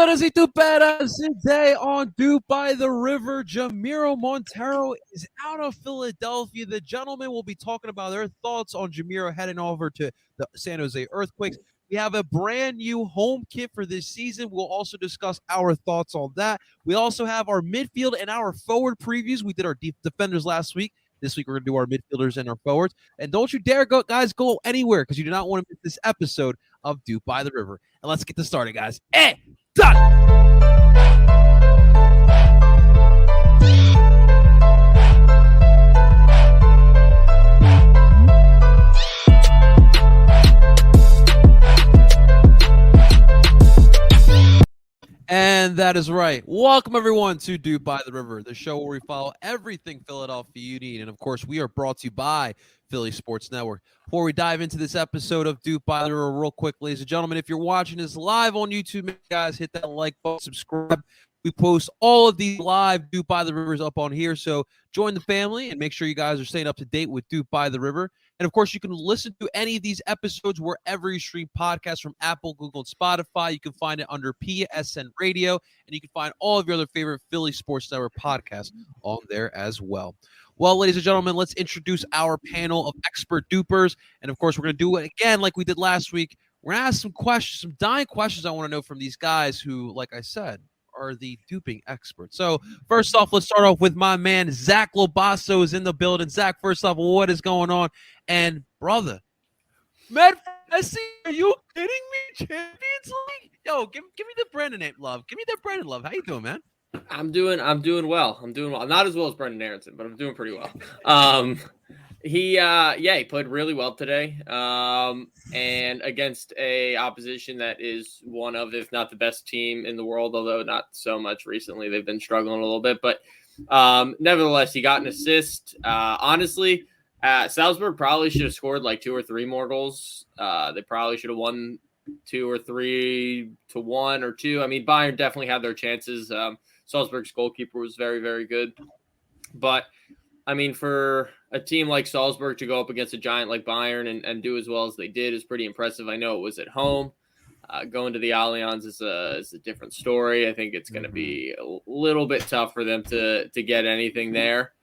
Tuperas y tuperas, today on DOOP by the River, Jamiro Monteiro is out of Philadelphia. The gentlemen will be talking about their thoughts on Jamiro heading over to the San Jose Earthquakes. We have a brand new home kit for this season. We'll also discuss our thoughts on that. We also have our midfield and our forward previews. We did our deep defenders last week. This week, we're going to do our midfielders and our forwards. And don't you dare, go anywhere because you do not want to miss this episode of DOOP by the River. And let's get this started, guys. Done! And that is right. Welcome, everyone, to DOOP by the River, the show where we follow everything Philadelphia Union. And, of course, we are brought to you by Philly Sports Network. Before we dive into this episode of DOOP by the River, real quick, ladies and gentlemen, if you're watching this live on YouTube, guys, hit that like button, subscribe. We post all of these live DOOP by the Rivers up on here, so join the family and make sure you guys are staying up to date with DOOP by the River. And, of course, you can listen to any of these episodes wherever you stream podcasts from Apple, Google, and Spotify. You can find it under PSN Radio, and you can find all of your other favorite Philly Sports Network podcasts on there as well. Well, ladies and gentlemen, let's introduce our panel of expert dupers. And, of course, we're going to do it again like we did last week. We're going to ask some questions, some dying questions I want to know from these guys who, like I said, are the duping experts. So, first off, let's start off with my man, Zach Lobasso is in the building. Zach, first off, what is going on? And, brother, Messi, are you kidding me? Champions League? Yo, give me the Brendan love. Give me that Brendan love. How you doing, man? I'm doing well. Not as well as Brendan Aronson, but I'm doing pretty well. He played really well today. And against a opposition that is one of, if not the best team in the world, although not so much recently. They've been struggling a little bit, but nevertheless, he got an assist. Honestly, Salzburg probably should have scored like 2 or 3 more goals. They probably should have won 2 or 3 to 1 or 2. I mean, Bayern definitely had their chances. Salzburg's goalkeeper was very, very good. But, I mean, for a team like Salzburg to go up against a giant like Bayern and do as well as they did is pretty impressive. I know it was at home. Going to the Allianz is a different story. I think it's going to be a little bit tough for them to get anything there.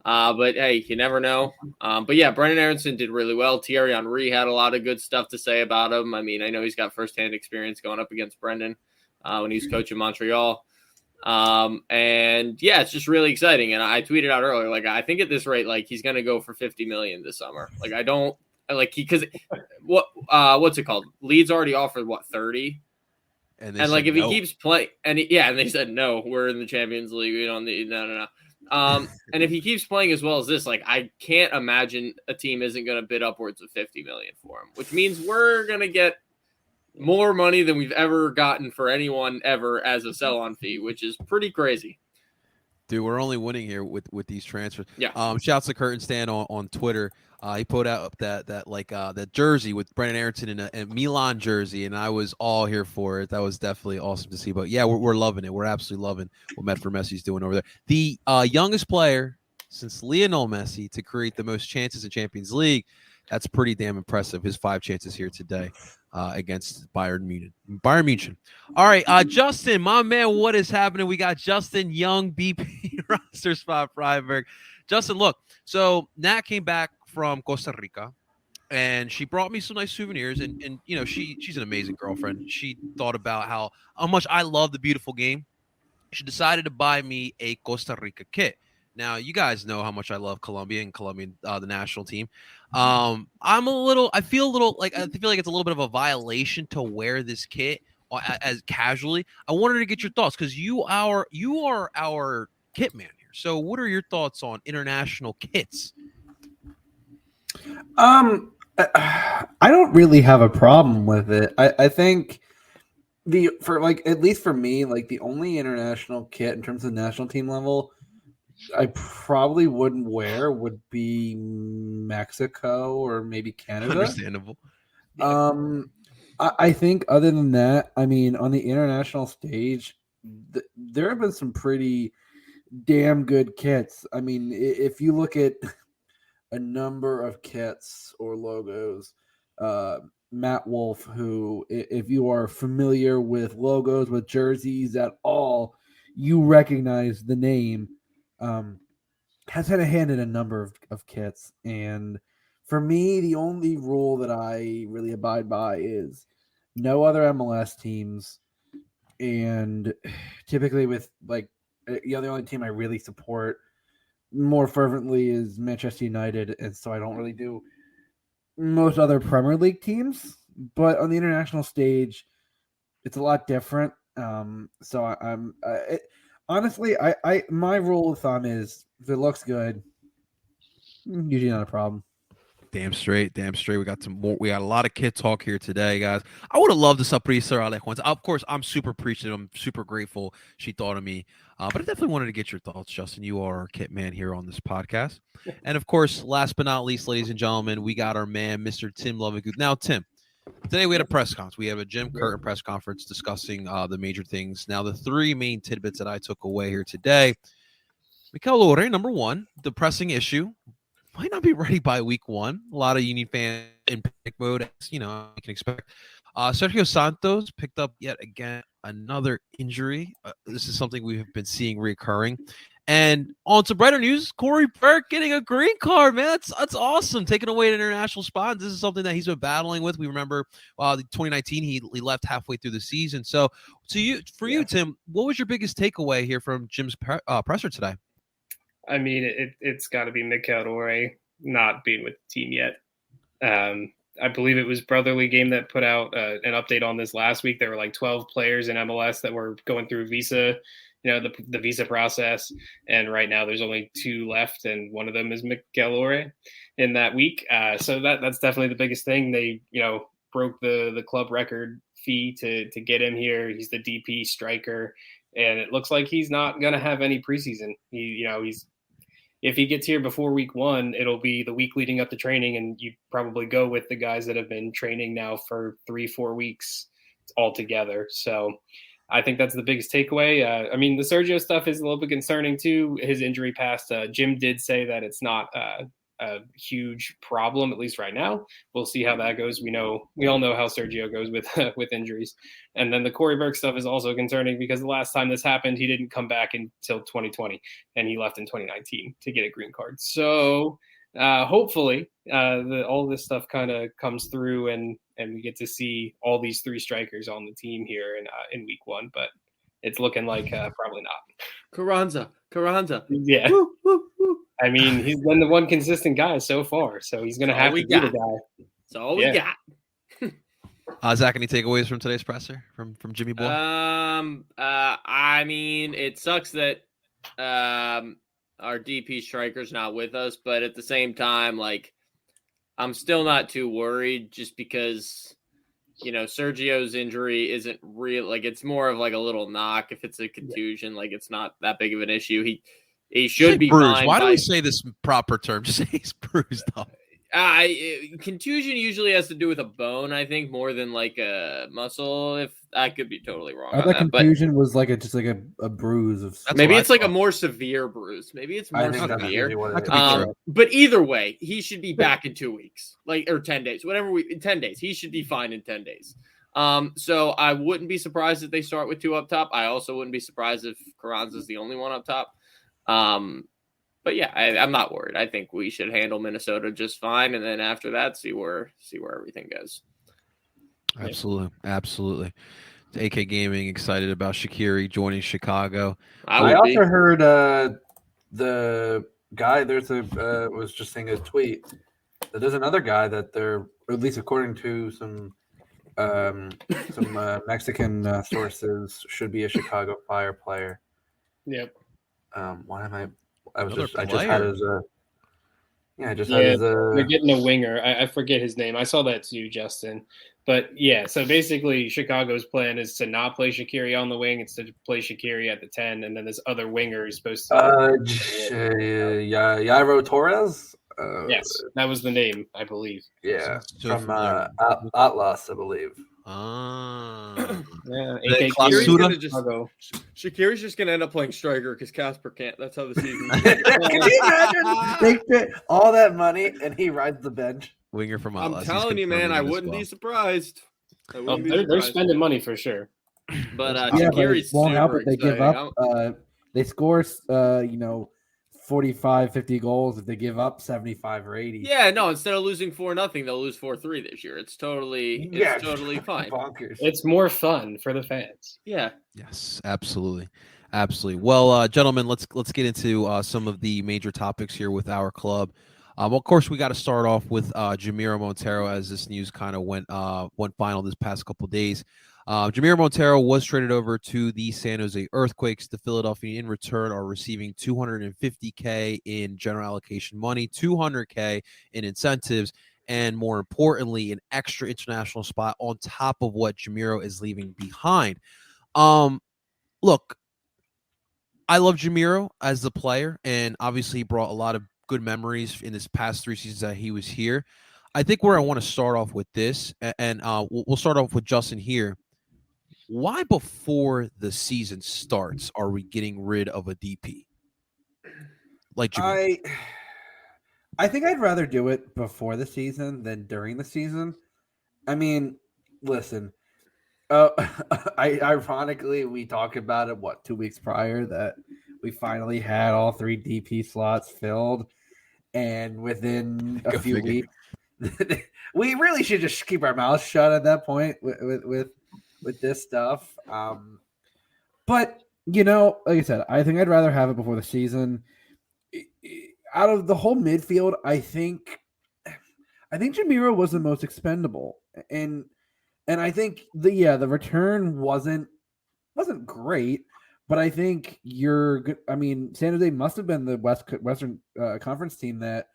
But, hey, you never know. But, yeah, Brendan Aronson did really well. Thierry Henry had a lot of good stuff to say about him. I mean, I know he's got firsthand experience going up against Brendan when he was coaching Montreal. And, yeah, it's just really exciting. And I tweeted out earlier, like, I think at this rate, like, he's going to go for $50 million this summer. Like, I don't – like, because what's it called? Leeds already offered, 30? And like, if he keeps playing – and they said, no, we're in the Champions League. We don't need – no. And if he keeps playing as well as this, like, I can't imagine a team isn't going to bid upwards of $50 million for him, which means we're going to get more money than we've ever gotten for anyone ever as a sell-on fee, which is pretty crazy. Dude, we're only winning here with these transfers. Yeah. Shouts to Curtain Stand on Twitter. He put out that jersey with Brendan Aronson in a Milan jersey, and I was all here for it. That was definitely awesome to see. But yeah, we're loving it. We're absolutely loving what Messi's doing over there. The youngest player since Lionel Messi to create the most chances in Champions League. That's pretty damn impressive. His 5 chances here today against Bayern Munich. All right, Justin, my man, what is happening? We got Justin Young, BP roster spot, Freiburg. Justin, look, so Nat came back from Costa Rica, and she brought me some nice souvenirs, and you know, she's an amazing girlfriend. She thought about how much I love the beautiful game. She decided to buy me a Costa Rica kit. Now, you guys know how much I love Colombia, the national team. I feel like it's a little bit of a violation to wear this kit as casually. I wanted to get your thoughts because you are our kit man here. So what are your thoughts on international kits? I don't really have a problem with it. I think at least for me, like the only international kit in terms of national team level I probably wouldn't wear would be Mexico or maybe Canada. Understandable. I think other than that, I mean, on the international stage, there have been some pretty damn good kits. I mean, if you look at a number of kits or logos Matt Wolf, who, if you are familiar with logos, with jerseys at all, you recognize the name, has had a hand in a number of kits. And for me, the only rule that I really abide by is no other MLS teams. And typically with the only team I really support more fervently is Manchester United. And so I don't really do most other Premier League teams, but on the international stage, it's a lot different. So honestly, my rule of thumb is if it looks good, usually not a problem. Damn straight. We got some more. We got a lot of kid talk here today, guys. I would have loved to surprise Alex once. Of course, I'm super appreciative. I'm super grateful she thought of me. But I definitely wanted to get your thoughts, Justin. You are our kit man here on this podcast. And of course, last but not least, ladies and gentlemen, we got our man, Mr. Tim Lovinguth. Now, Tim, today we had a press conference. We have a Jim Curtin press conference discussing the major things. Now, the three main tidbits that I took away here today. Mikel Ore, number one, the pressing issue. Might not be ready by week 1. A lot of Union fans in panic mode, as you can expect. Sergio Santos picked up yet again another injury. This is something we have been seeing reoccurring. And on to brighter news, Corey Burke getting a green card, man. That's awesome. Taking away an international spot. This is something that he's been battling with. We remember 2019, he left halfway through the season. So you, Tim, what was your biggest takeaway here from Jim's presser today? I mean, it's got to be Mikel Ore not being with the team yet. I believe it was Brotherly Game that put out an update on this last week. There were like 12 players in MLS that were going through visa, the visa process. And right now there's only 2 left, and one of them is Mikel Ore in that week. So that's definitely the biggest thing. They, broke the club record fee to get him here. He's the DP striker, and it looks like he's not going to have any preseason. If he gets here before week 1, it'll be the week leading up to training, and you probably go with the guys that have been training now for 3-4 weeks all together. So I think that's the biggest takeaway. I mean, the Sergio stuff is a little bit concerning too. His injury past, Jim did say that it's not a huge problem, at least right now. We'll see how that goes. We all know how Sergio goes with injuries. And then the Corey Burke stuff is also concerning because the last time this happened, he didn't come back until 2020, and he left in 2019 to get a green card. So hopefully all this stuff kind of comes through, and we get to see all these 3 strikers on the team here in week 1, but it's looking like probably not. Carranza. Yeah. Woo, woo, woo. I mean, he's been the one consistent guy so far, so he's going to have to be the guy. That's all we got. Zach, any takeaways from today's presser from Jimmy Boy? I mean, it sucks that our DP striker's not with us, but at the same time, I'm still not too worried just because, Sergio's injury isn't real. It's more of a little knock. If it's a contusion, it's not that big of an issue. He should be bruised. fine. Why do we say this proper term? Just say he's bruised up. Contusion usually has to do with a bone, I think, more than a muscle. If I could be totally wrong. I thought contusion was just a bruise of. Maybe it's a more severe bruise. Maybe it's more severe. But either way, he should be back in 2 weeks, or 10 days, 10 days. He should be fine in 10 days. So I wouldn't be surprised if they start with 2 up top. I also wouldn't be surprised if Carranza's the only one up top. But yeah, I'm not worried. I think we should handle Minnesota just fine, and then after that, see where everything goes. Absolutely. AK Gaming excited about Shaqiri joining Chicago. I also heard the guy was just saying a tweet that there's another guy that they're, or at least according to some Mexican sources, should be a Chicago Fire player. Yep. Why am I Another just had his they're getting a winger. I forget his name. I saw that too, Justin. But yeah, so basically Chicago's plan is to not play Shaqiri on the wing. It's to play Shaqiri at the 10, and then this other winger is supposed to Jairo Torres? Yes, that was the name, I believe. Yeah, from Atlas, I believe. Shaqiri's just gonna end up playing striker because Casper can't. That's how the season. Can you imagine? They pay all that money and he rides the bench. Winger from I'm Atlas. telling you, man, I wouldn't be surprised. They're spending money for sure. But yeah, but Takiri's it won't help super if they give exciting. up. They score, 45, 50 goals if they give up 75 or 80. Yeah, no. Instead of losing 4-0, they'll lose 4-3 this year. It's totally fine. Bonkers. It's more fun for the fans. Yeah. Yes, absolutely. Well, gentlemen, let's get into some of the major topics here with our club. Well, of course, we got to start off with Jamiro Monteiro, as this news kind of went final this past couple of days. Jamiro Monteiro was traded over to the San Jose Earthquakes. The Philadelphia in return are receiving $250K in general allocation money, $200K in incentives, and more importantly, an extra international spot on top of what Jamiro is leaving behind. Look, I love Jamiro as the player, and obviously he brought a lot of good memories in this past 3 seasons that he was here. I think where I want to start off with this, and we'll start off with Justin here. Why before the season starts are we getting rid of a DP? Like Jamiro? I think I'd rather do it before the season than during the season. I mean, listen. Ironically, we talked about it 2 weeks prior that we finally had all 3 DP slots filled, and within a few weeks, we really should just keep our mouths shut at that point with this stuff. But like I said, I think I'd rather have it before the season. Out of the whole midfield, I think Jamiro was the most expendable, and I think the return wasn't great, but I think you're good. I mean, San Jose must have been the Western Conference team that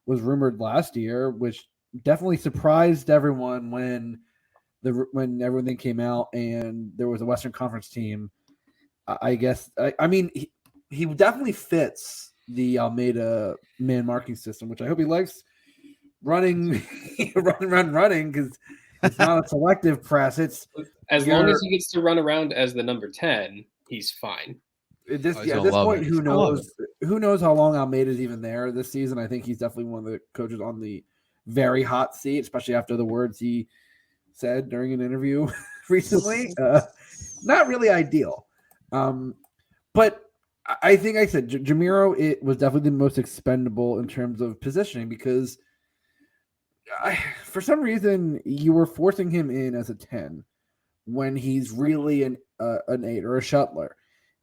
was rumored last year, which definitely surprised everyone when everything came out and there was a Western Conference team. I guess I mean he definitely fits the Almeida man marking system, which I hope he likes running, running because it's not a selective press. It's as long as he gets to run around as the number 10, he's fine. At this point, who knows? Who knows how long Almeida's even there this season? I think he's definitely one of the coaches on the very hot seat, especially after the words he said during an interview recently. Not really ideal. But I think I said Jamiro, it was definitely the most expendable in terms of positioning because for some reason you were forcing him in as a 10 when he's really an 8 or a shuttler.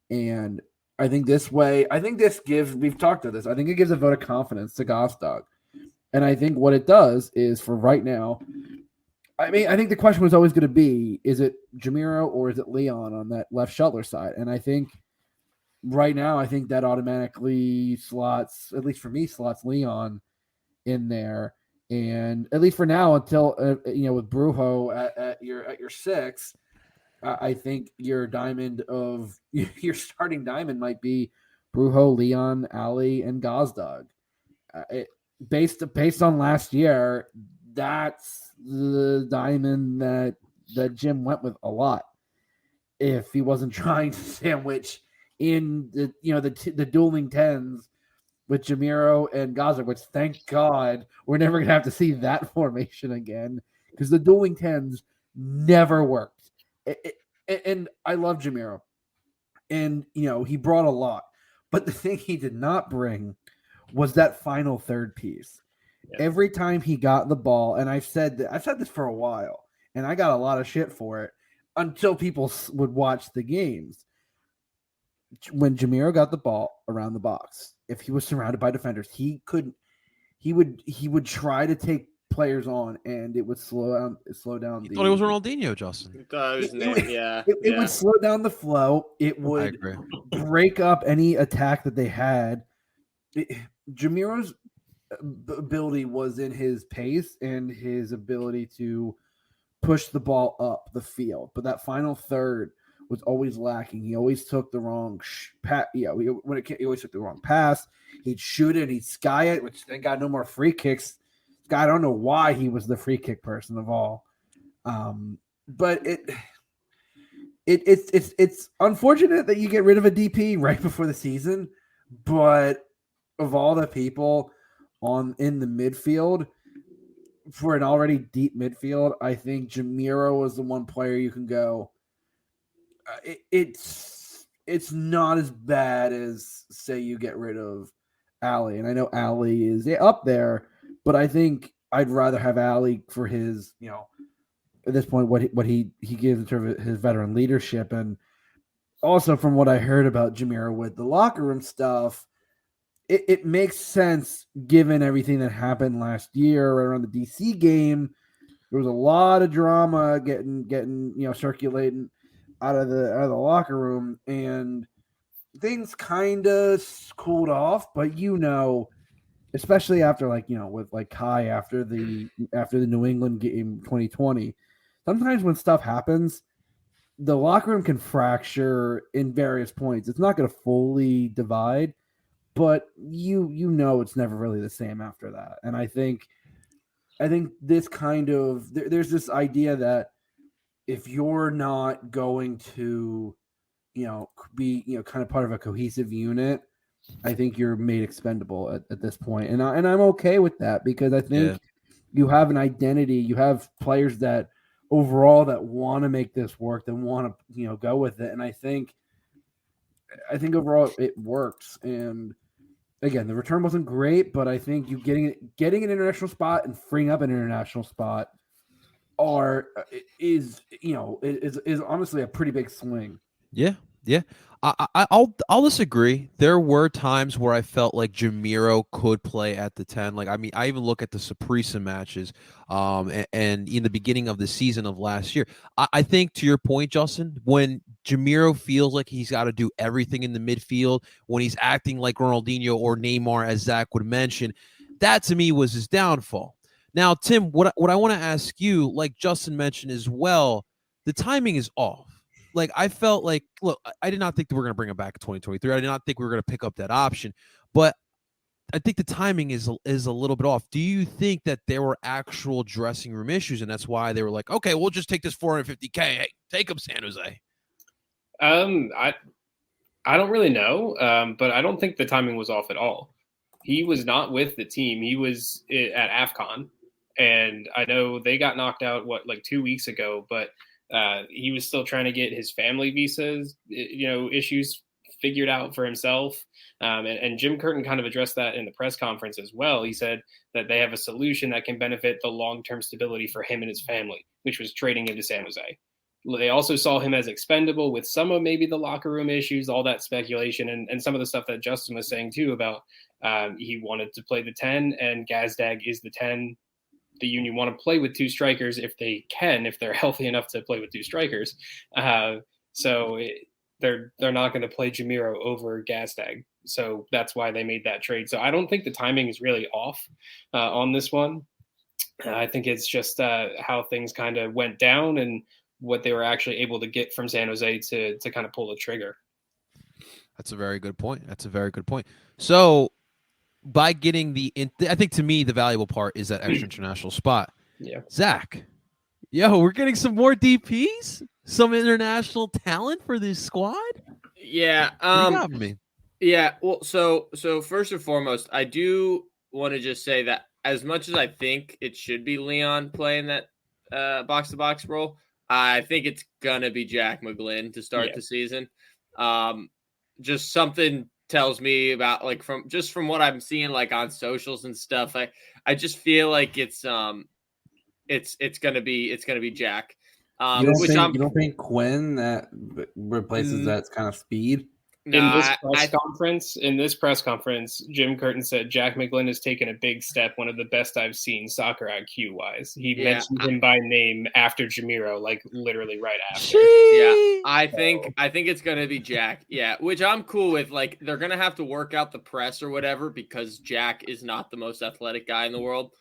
And I think this gives, we've talked to this, I think it gives a vote of confidence to Gostog. And I think what it does is for right now, I mean, I think the question was always going to be, is it Jamiro or is it Leon on that left shuttler side? And I think right now, I think that automatically slots, at least for me, slots Leon in there. And at least for now, until with Brujo at your 6, I think your starting diamond might be Brujo, Leon, Ali, and Gostog. Based on last year, that's the diamond that Jim went with a lot. If he wasn't trying to sandwich in the dueling 10s with Jamiro and Gostog, which thank God we're never gonna have to see that formation again because the dueling 10s never worked. And I love Jamiro, and he brought a lot, but the thing he did not bring was that final third piece. Yeah. Every time he got the ball, and I've said this for a while, and I got a lot of shit for it until people would watch the games. When Jamiro got the ball around the box, if he was surrounded by defenders, he would try to take players on, and it would slow down. You thought it was Ronaldinho, Justin. It would slow down the flow. It would break up any attack that they had. Jamiro's ability was in his pace and his ability to push the ball up the field, but that final third was always lacking. He always took the wrong he always took the wrong pass. He'd shoot it, he'd sky it, which they got no more free kicks. I don't know why he was the free kick person of all. But it's unfortunate that you get rid of a DP right before the season, but of all the people in the midfield, for an already deep midfield, I think Jamiro is the one player you can go. It's not as bad as, say, you get rid of Ali, and I know Ali is up there, but I think I'd rather have Ali for his, at this point, what he gives in terms of his veteran leadership, and also from what I heard about Jamiro with the locker room stuff, it makes sense given everything that happened last year around the DC game. There was a lot of drama getting circulating out of the locker room, and things kind of cooled off. But especially after with Kai after the New England game 2020, sometimes when stuff happens, the locker room can fracture in various points. It's not going to fully divide, but it's never really the same after that. And I think this kind of there's this idea that if you're not going to be kind of part of a cohesive unit, I think you're made expendable at this point. And I'm okay with that, because I think you have an identity, you have players that overall that want to make this work, that want to go with it. And I think overall it works. And again, the return wasn't great, but I think you getting an international spot and freeing up an international spot is honestly a pretty big swing. Yeah. I'll disagree. There were times where I felt like Jamiro could play at the 10. Like, I mean, I even look at the Saprissa matches, and in the beginning of the season of last year. I think, to your point, Justin, when Jamiro feels like he's got to do everything in the midfield, when he's acting like Ronaldinho or Neymar, as Zach would mention, that to me was his downfall. Now, Tim, what I want to ask you, like Justin mentioned as well, the timing is off. Like, I felt like, look, I did not think that we were going to bring him back in 2023. I did not think we were going to pick up that option, but I think the timing is a little bit off. Do you think that there were actual dressing room issues, and that's why they were like, okay, we'll just take this $450K. Hey, take him, San Jose. I don't really know, but I don't think the timing was off at all. He was not with the team. He was at AFCON, and I know they got knocked out, 2 weeks ago, but he was still trying to get his family visas, issues figured out for himself. And Jim Curtin kind of addressed that in the press conference as well. He said that they have a solution that can benefit the long-term stability for him and his family, which was trading him to San Jose. They also saw him as expendable with some of maybe the locker room issues, all that speculation, and some of the stuff that Justin was saying too about he wanted to play the 10, and Gazdag is the 10. The Union want to play with two strikers if they're healthy enough to play with two strikers. So they're not going to play Jamiro over Gazdag. So that's why they made that trade. So I don't think the timing is really off on this one. I think it's just how things kind of went down and what they were actually able to get from San Jose to kind of pull the trigger. That's a very good point. So, by getting I think to me the valuable part is that extra international spot. Yeah, Zach, we're getting some more DPs, some international talent for this squad. Yeah, what do you got for me? Yeah, well, so first and foremost, I do want to just say that as much as I think it should be Leon playing that box-to-box role, I think it's gonna be Jack McGlynn to start the season. Just something tells me about from what I'm seeing on socials and stuff. I just feel like it's gonna be Jack. You don't think Quinn that replaces that kind of speed? No, in this press conference, Jim Curtin said Jack McGlynn has taken a big step, one of the best I've seen soccer IQ wise. He mentioned him by name after Jamiro, literally right after. Yeah, I think it's gonna be Jack. Yeah, which I'm cool with. They're gonna have to work out the press or whatever because Jack is not the most athletic guy in the world.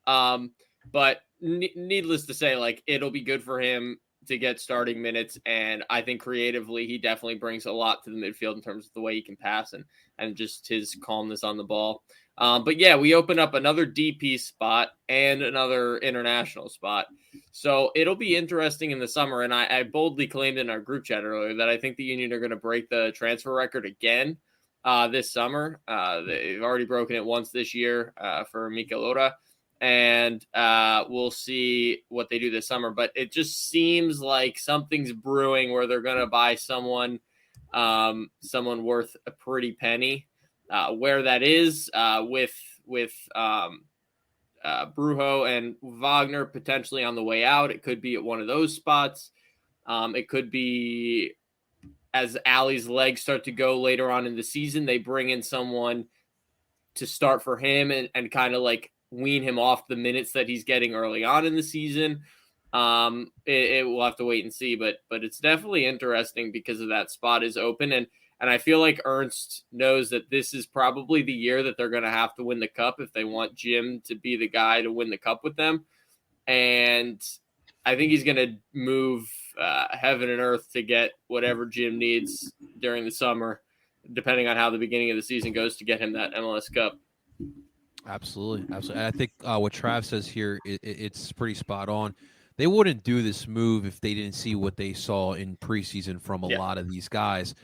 But needless to say, it'll be good for him to get starting minutes, and I think creatively he definitely brings a lot to the midfield in terms of the way he can pass and just his calmness on the ball. But yeah, we open up another DP spot and another international spot. So it'll be interesting in the summer, and I boldly claimed in our group chat earlier that I think the Union are going to break the transfer record again this summer. They've already broken it once this year for Mikel Ora. and we'll see what they do this summer. But it just seems like something's brewing where they're going to buy someone worth a pretty penny. Where that is with Brujo and Wagner potentially on the way out, it could be at one of those spots. It could be as Ali's legs start to go later on in the season, they bring in someone to start for him and kind of like wean him off the minutes that he's getting early on in the season. It will have to wait and see, but it's definitely interesting because of that spot is open. And I feel like Ernst knows that this is probably the year that they're going to have to win the cup if they want Jim to be the guy to win the cup with them. And I think he's going to move heaven and earth to get whatever Jim needs during the summer, depending on how the beginning of the season goes, to get him that MLS Cup. Absolutely. And I think what Trav says here, it's pretty spot on. They wouldn't do this move if they didn't see what they saw in preseason from a lot of these guys.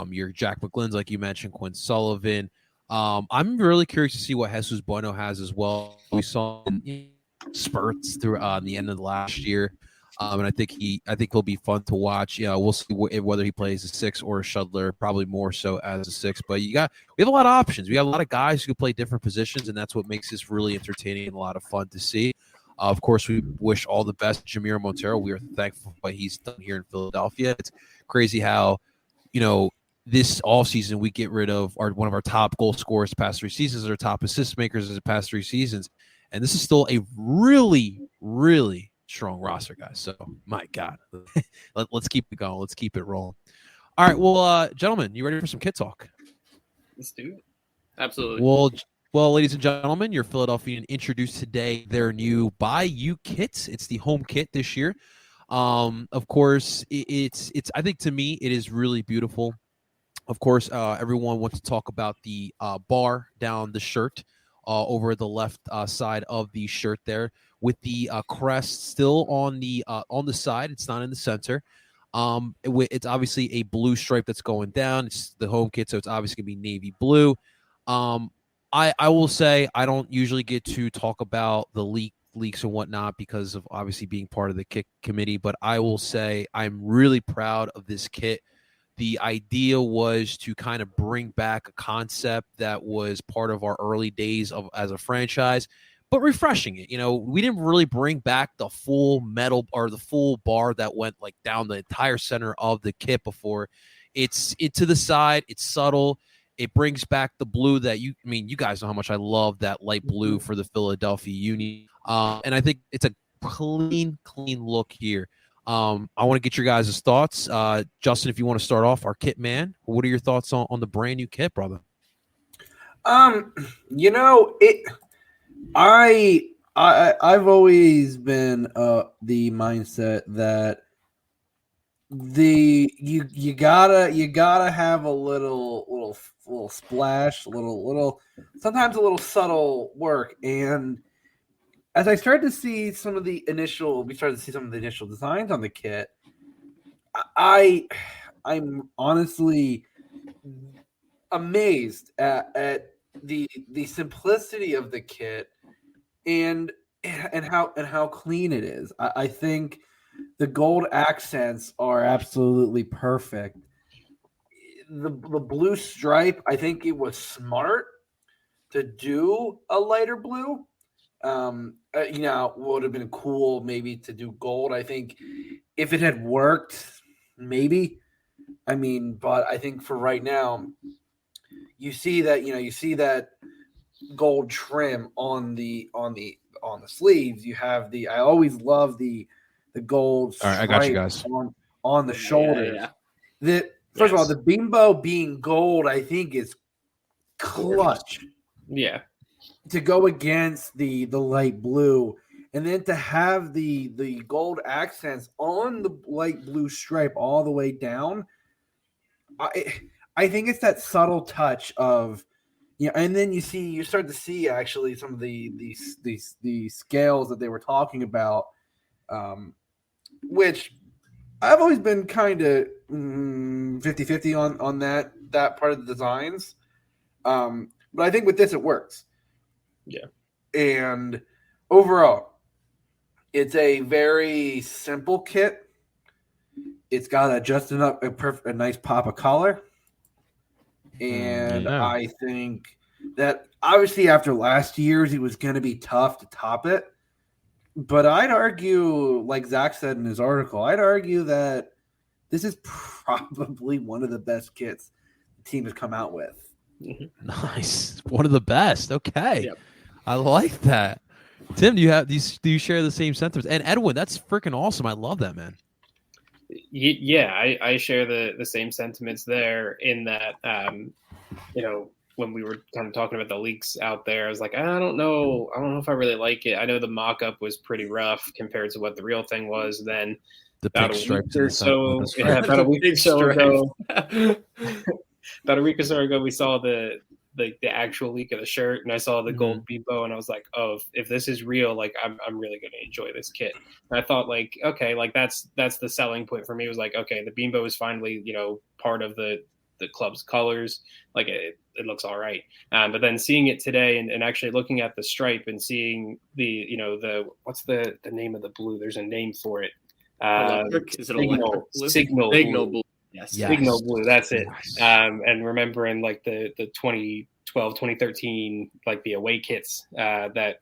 Your Jack McGlynn's, like you mentioned, Quinn Sullivan. I'm really curious to see what Jesus Bueno has as well. We saw in spurts through the end of the last year. And I think he'll be fun to watch. We'll see whether he plays a 6 or a shuttler, probably more so as a 6. But we have a lot of options. We have a lot of guys who can play different positions, and that's what makes this really entertaining and a lot of fun to see. Of course, we wish all the best to Jamiro Monteiro. We are thankful for what he's done here in Philadelphia. It's crazy how, this offseason we get rid of one of our top goal scorers the past 3 seasons, our top assist makers in the past 3 seasons. And this is still a really, really strong roster, guys. So, my God, let's keep it going. Let's keep it rolling. All right. Well, gentlemen, you ready for some kit talk? Let's do it. Absolutely. Well, ladies and gentlemen, your Philadelphian introduced today their new By You kits. It's the home kit this year. Of course, it's. I think to me, it is really beautiful. Of course, everyone wants to talk about the bar down the shirt over the left side of the shirt there, with the crest still on the side. It's not in the center. It's obviously a blue stripe that's going down. It's the home kit, so it's obviously going to be navy blue. I will say I don't usually get to talk about the leaks and whatnot because of obviously being part of the kit committee, but I will say I'm really proud of this kit. The idea was to kind of bring back a concept that was part of our early days as a franchise, but refreshing it. We didn't really bring back the full metal or the full bar that went like down the entire center of the kit before. It's to the side. It's subtle. It brings back the blue that you guys know how much I love that light blue for the Philadelphia Union. And I think it's a clean look here. I want to get your guys' thoughts. Justin, if you want to start off, our kit man, what are your thoughts on the brand new kit, brother? I've always been the mindset that you gotta have a little splash, little sometimes a little subtle work. And as we started to see some of the initial designs on the kit, I'm honestly amazed at the simplicity of the kit and how clean it is. I think the gold accents are absolutely perfect. The blue stripe, I think it was smart to do a lighter blue. Would have been cool maybe to do gold. I think if it had worked, maybe. But I think for right now, you see that gold trim on the sleeves. You have I always love the gold stripe. All right, I got you guys on the shoulders. Yeah. First of all, the bimbo being gold, I think is clutch. Yeah. To go against the light blue, and then to have the gold accents on the light blue stripe all the way down, I think it's that subtle touch of, and then you start to see actually some of the scales that they were talking about, which I've always been kind of 50-50 on that part of the designs, but I think with this it works. Yeah. And overall, it's a very simple kit. It's got just enough a nice pop of color, and Yeah. I think that obviously after last year's, it was going to be tough to top it. But I'd argue, like Zach said in his article, I'd argue that this is probably one of the best kits the team has come out with. Nice. One of the best. Okay. Yep. I like that. Tim, do you share the same sentiments? And Edwin, that's freaking awesome. I love that, man. Yeah, I share the same sentiments there in that, when we were kind of talking about the leaks out there, I was like, I don't know if I really like it. I know the mock-up was pretty rough compared to what the real thing was. Then The about pink a stripes. week or so, about a week or so ago, about a week or so ago, we saw the actual leak of the shirt, and I saw the gold Bimbo, and I was like, oh, if this is real, like I'm really going to enjoy this kit. And I thought, like, okay, like that's the selling point for me. It was like, okay, the Bimbo is finally, part of the club's colors. Like it looks all right. But then seeing it today and actually looking at the stripe and seeing the what's the name of the blue? There's a name for it. Is it electric blue? Signal blue. Yes. Signal blue. That's it. Yes. And remembering like the 2012, 2013, like the away kits that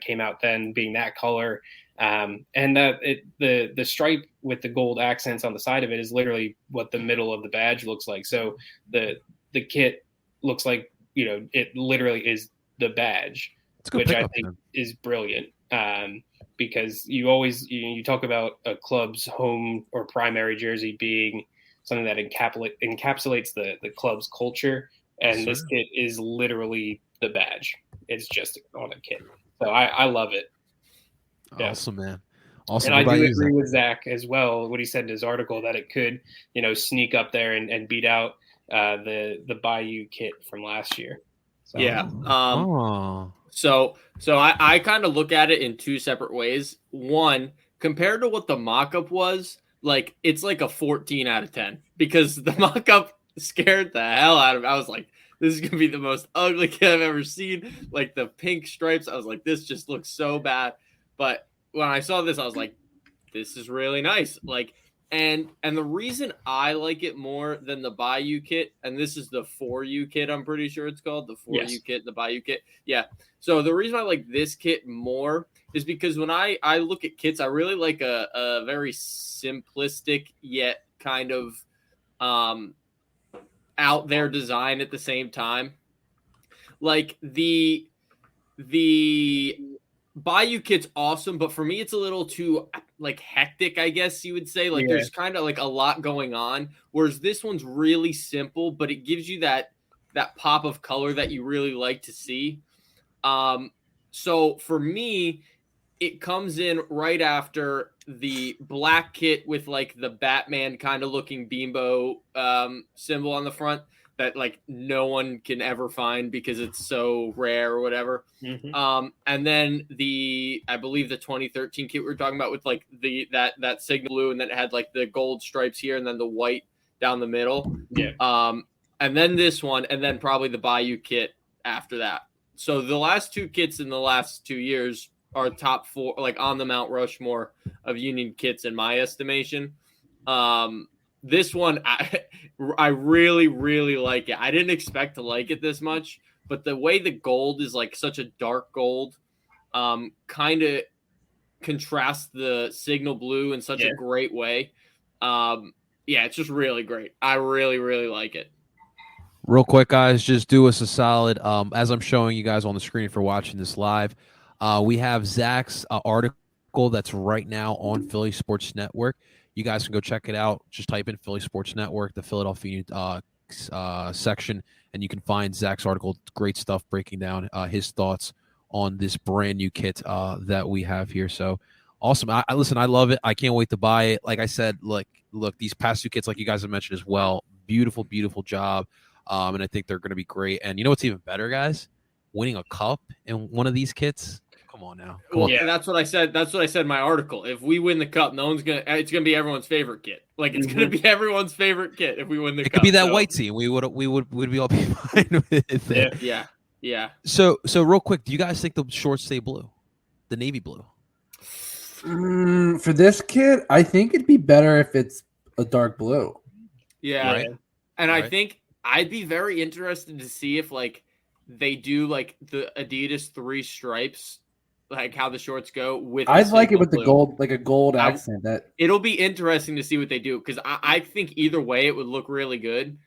came out then, being that color. And that the stripe with the gold accents on the side of it is literally what the middle of the badge looks like. So the kit looks like, it literally is the badge, which I think is brilliant. Because you always, you talk about a club's home or primary jersey being something that encapsulates the club's culture. And this kit is literally the badge. It's just on a kit. So I love it. Yeah. Awesome, man. Awesome. And I do agree with Zach as well, what he said in his article, that it could, sneak up there and beat out the Bayou kit from last year. So. Yeah. So I kind of look at it in two separate ways. One, compared to what the mock-up was, like it's like a 14 out of 10 because the mock-up scared the hell out of me. I was like, this is going to be the most ugly kit I've ever seen. Like the pink stripes, I was like, this just looks so bad. But when I saw this, I was like, this is really nice. Like, and the reason I like it more than the Bayou kit, and this is the 4U kit, I'm pretty sure it's called the 4U kit, the Bayou kit. Yeah. So the reason I like this kit more is because when I look at kits, I really like a very simplistic yet kind of out there design at the same time. Like the Bayou kit's awesome, but for me it's a little too like hectic, I guess you would say. Like there's kind of like a lot going on, whereas this one's really simple, but it gives you that pop of color that you really like to see. So for me, it comes in right after the black kit with like the Batman kind of looking Bimbo symbol on the front that like no one can ever find because it's so rare or whatever. Mm-hmm. And then I believe the 2013 kit we were talking about with like that signal blue, and then it had like the gold stripes here and then the white down the middle. Yeah. And then this one, and then probably the Bayou kit after that. So the last two kits in the last 2 years are top four, like on the Mount Rushmore of Union kits in my estimation. This one, I really, really like it. I didn't expect to like it this much, but the way the gold is like such a dark gold, kind of contrasts the signal blue in such a great way. It's just really great. I really, really like it. Real quick, guys, just do us a solid. As I'm showing you guys on the screen for watching this live, we have Zach's article that's right now on Philly Sports Network. You guys can go check it out. Just type in Philly Sports Network, the Philadelphia section, and you can find Zach's article. Great stuff breaking down his thoughts on this brand new kit that we have here. So awesome. Listen, I love it. I can't wait to buy it. Like I said, look, these past two kits, like you guys have mentioned as well, beautiful, beautiful job. And I think they're going to be great. And you know what's even better, guys? Winning a cup in one of these kits. Come on now. Well, that's what I said. That's what I said in my article. If we win the cup, it's gonna be everyone's favorite kit. Like it's gonna be everyone's favorite kit if we win the cup. It could be that white team. We would be all be fine with it. Yeah. So real quick, do you guys think the shorts stay blue? the navy blue? For this kid, I think it'd be better if it's a dark blue. Yeah. Right. And I Right. think I'd be very interested to see if like they do like the Adidas 3 stripes, like how the shorts go with. I'd like it with blue. the gold, like a gold accent. That It'll be interesting to see what they do because I think either way it would look really good.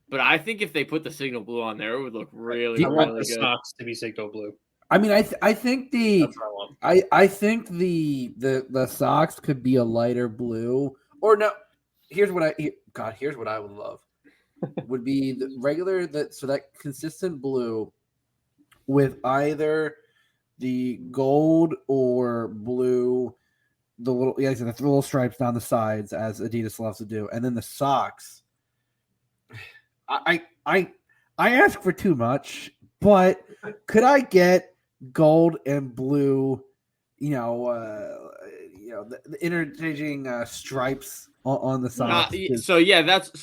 But I think if they put the signal blue on there, it would look really, I want really the good. socks to be signal blue. I mean, I think the That's what I want. I think the socks could be a lighter blue, or no. Here's what I would love would be the regular that consistent blue with either the gold or blue, the little stripes down the sides as Adidas loves to do, and then the socks. I ask for too much, but could I get gold and blue? The interchanging stripes on the socks.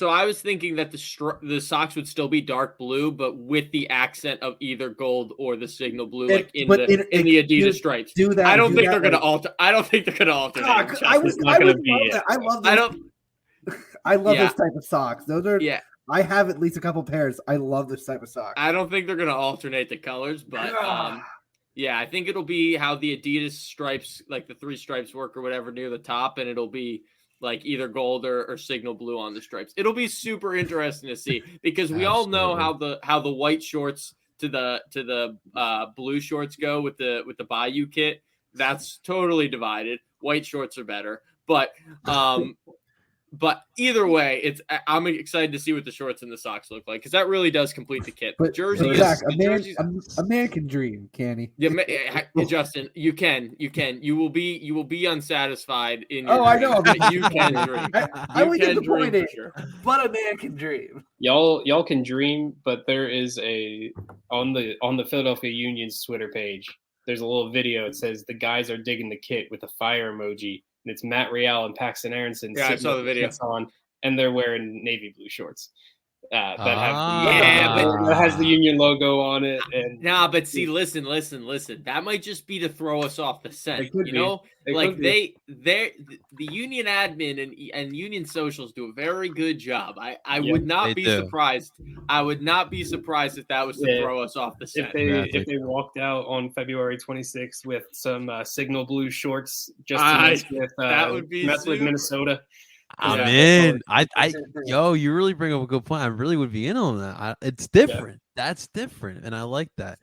I was thinking that the socks would still be dark blue, but with the accent of either gold or the signal blue, like in the Adidas stripes. Do that. I don't think they're going to alter. I don't think they're going to alter. I would love that. I love those. I love this type of socks. Those are. Yeah. I have at least a couple pairs. I love this type of socks. I don't think they're going to alternate the colors, but yeah, I think it'll be how the Adidas stripes, like the 3 stripes work or whatever near the top, and it'll be like either gold or signal blue on the stripes. It'll be super interesting to see because we all know how the white shorts to the blue shorts go with the Bayou kit. That's totally divided. White shorts are better, but either way, I'm excited to see what the shorts and the socks look like because that really does complete the kit. But Jerseys, American dream, Kenny. Yeah, Justin, you can. You will be unsatisfied in your dream. I know. You can dream. I would get the point in, but a man can dream. Y'all can dream, but there is on the Philadelphia Union's Twitter page. There's a little video. It says the guys are digging the kit with a fire emoji. And it's Matt Real and Paxton Aronson. Yeah, I saw the video. And they're wearing navy blue shorts that has the Union logo on it. And but see, listen. That might just be to throw us off the scent. The Union admin and Union socials do a very good job. I would not be surprised. I would not be surprised if that was to throw us off the scent. If they walked out on February 26th with some signal blue shorts, just to mess with, that would be with Minnesota. I'm in. You really bring up a good point. I really would be in on that. It's different. Yeah. That's different, and I like that.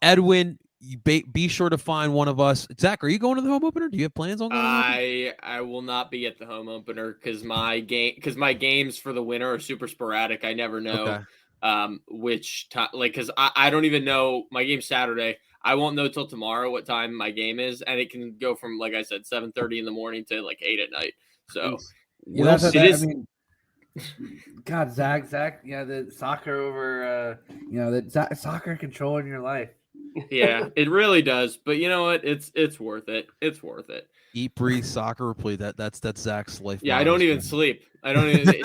Edwin, be sure to find one of us. Zach, are you going to the home opener? Do you have plans on going? I will not be at the home opener because my games for the winter are super sporadic. I never know which time. Because I don't even know my game's Saturday. I won't know till tomorrow what time my game is, and it can go from, like I said, 7:30 in the morning to like 8 at night. So God, Zach, the soccer over, soccer controlling your life. Yeah, it really does. But you know what? It's worth it. It's worth it. Eat, breathe, soccer, play. That's Zach's life. Yeah, I don't even sleep.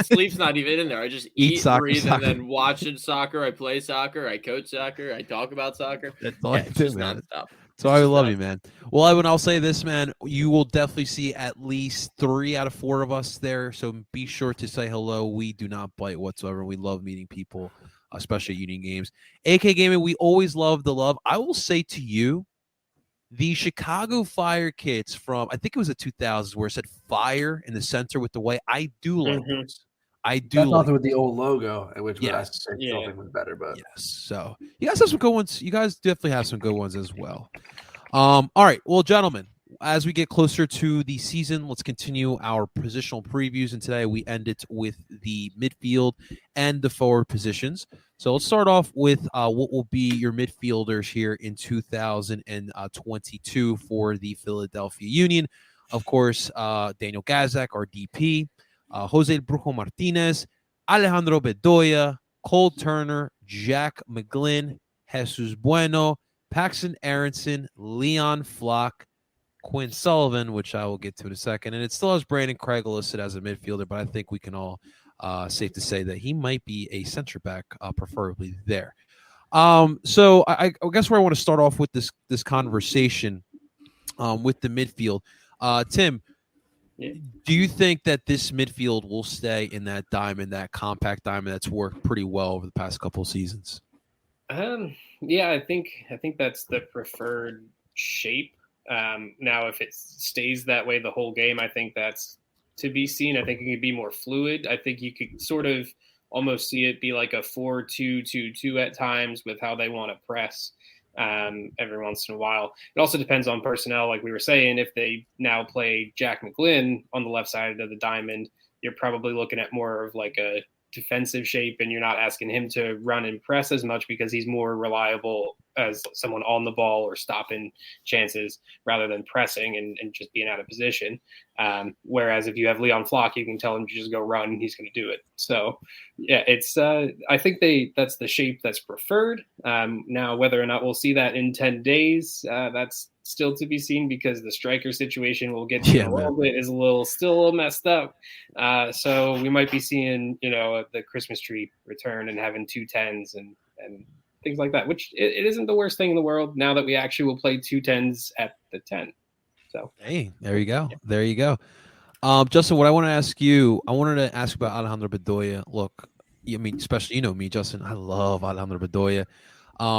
Sleep's not even in there. I just eat, soccer, breathe, and then watch soccer. I play soccer. I coach soccer. I talk about soccer. That's all I do, man. So I love you, man. Well, Evan, I'll say this, man. You will definitely see at least 3 out of 4 of us there. So be sure to say hello. We do not bite whatsoever. We love meeting people, especially at Union games. AK Gaming, we always love the love. I will say to you, the Chicago Fire kits from, I think it was the 2000s, where it said fire in the center with the white. I do like those. I do. That's also with the old logo, which I think something was better. But yes, so you guys have some good ones. You guys definitely have some good ones as well. All right, well, gentlemen, as we get closer to the season, let's continue our positional previews. And today we end it with the midfield and the forward positions. So let's start off with what will be your midfielders here in 2022 for the Philadelphia Union. Of course, Daniel Gazak, our DP. Jose Brujo Martinez, Alejandro Bedoya, Cole Turner, Jack McGlynn, Jesus Bueno, Paxton Aronson, Leon Flock, Quinn Sullivan, which I will get to in a second. And it still has Brandon Craig listed as a midfielder, but I think we can all safe to say that he might be a center back, preferably there. So I guess where I want to start off with this conversation with the midfield. Tim, Yeah. do you think that this midfield will stay in that diamond, that compact diamond that's worked pretty well over the past couple of seasons? Yeah, I think that's the preferred shape. Now, if it stays that way the whole game, I think that's to be seen. I think it could be more fluid. I think you could sort of almost see it be like a 4-2-2-2 at times with how they want to press every once in a while. It also depends on personnel. Like we were saying, if they now play Jack McGlynn on the left side of the diamond, you're probably looking at more of like a defensive shape, and you're not asking him to run and press as much because he's more reliable as someone on the ball or stopping chances rather than pressing and just being out of position. Whereas if you have Leon Flock, you can tell him to just go run, he's going to do it. So yeah, it's I think that's the shape that's preferred. Now, whether or not we'll see that in 10 days, that's still to be seen, because the striker situation we'll get to in a little bit is still a little messed up. So we might be seeing, the Christmas tree return and having 2 10s and things like that, which it isn't the worst thing in the world now that we actually will play 2 10s at the 10. So hey, there you go. Yeah. There you go. Justin, what I want to ask you, I wanted to ask about Alejandro Bedoya. Look, I mean, especially, me, Justin, I love Alejandro Bedoya.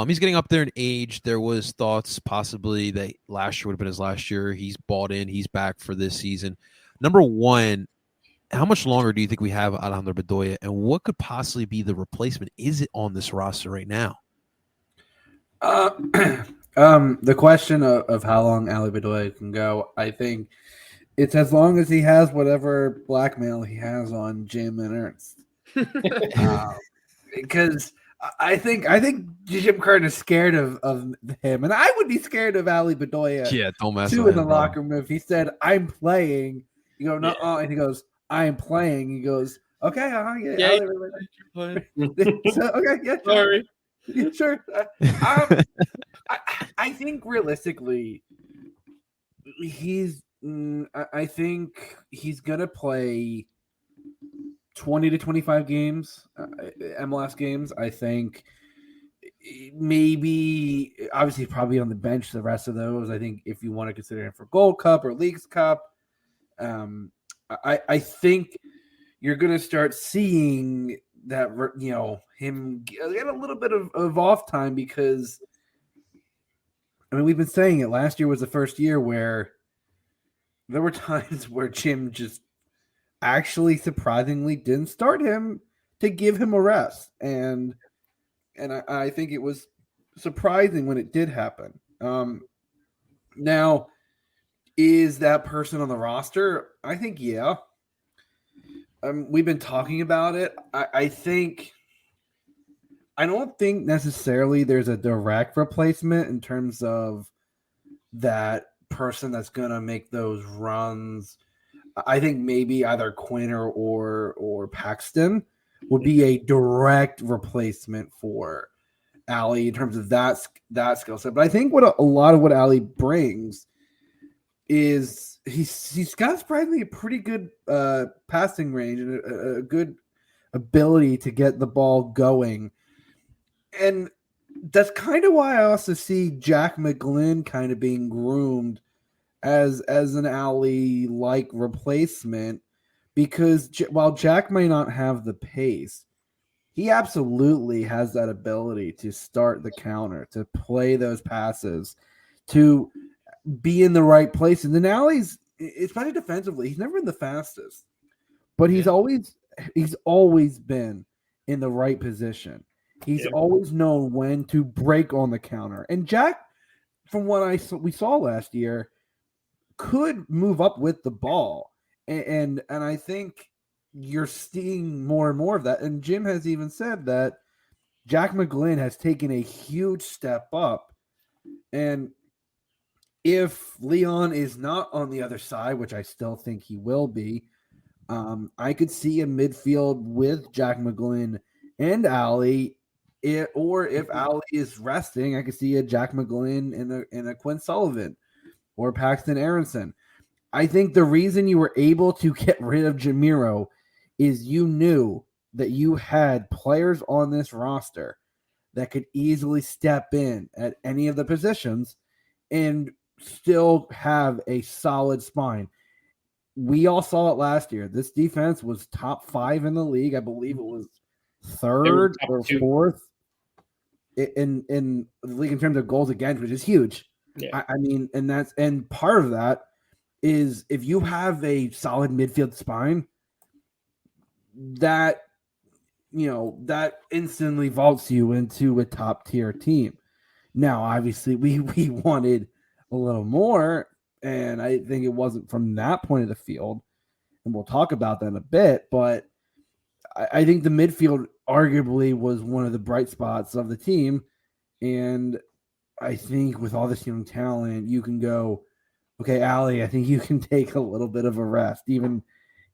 He's getting up there in age. There was thoughts possibly that last year would have been his last year. He's bought in. He's back for this season. Number one, how much longer do you think we have Alejandro Bedoya, and what could possibly be the replacement? Is it on this roster right now? The question of how long Ali Bedoya can go, I think it's as long as he has whatever blackmail he has on Jim and Ernst. Because I think Jim Curtin is scared of him, and I would be scared of Ali Bedoya. Yeah, don't mess too with in the him, locker room. If he said, "I'm playing," you go, "No," and he goes, "I am playing." He goes, "Okay, yeah, so, okay, yeah, Sorry, yeah, sure." I think realistically, I think he's gonna play 20 to 25 games, MLS games. I think maybe, obviously, probably on the bench the rest of those. I think if you want to consider him for Gold Cup or Leagues Cup, I think you're going to start seeing that, him get a little bit of off time, because, I mean, we've been saying it. Last year was the first year where there were times where Jim just actually surprisingly didn't start him to give him a rest. And I think it was surprising when it did happen. Now, is that person on the roster? I think, yeah. We've been talking about it. I don't think necessarily there's a direct replacement in terms of that person that's going to make those runs. I think maybe either Quinn or Paxton would be a direct replacement for Ali in terms of that skill set. But I think what a lot of what Ali brings is he's got surprisingly a pretty good passing range and a good ability to get the ball going. And that's kind of why I also see Jack McGlynn kind of being groomed as an Ali-like replacement, because while Jack may not have the pace, he absolutely has that ability to start the counter, to play those passes, to be in the right place. And then Ali's, especially defensively, he's never been the fastest, but he's always been in the right position. He's always known when to break on the counter. And Jack, from what we saw last year, could move up with the ball. And I think you're seeing more and more of that. And Jim has even said that Jack McGlynn has taken a huge step up. And if Leon is not on the other side, which I still think he will be, I could see a midfield with Jack McGlynn and Ali. Or if Ali is resting, I could see a Jack McGlynn and a Quinn Sullivan or Paxton Aronson. I think the reason you were able to get rid of Jamiro is you knew that you had players on this roster that could easily step in at any of the positions and still have a solid spine. We all saw it last year. This defense was top 5 in the league. I believe it was third or fourth in the league in terms of goals against, which is huge. Yeah. I mean, and part of that is if you have a solid midfield spine, that that instantly vaults you into a top tier team. Now, obviously, we wanted a little more, and I think it wasn't from that point of the field, and we'll talk about that in a bit. But I think the midfield arguably was one of the bright spots of the team, and I think with all this young talent, you can go, okay, Ali, I think you can take a little bit of a rest, even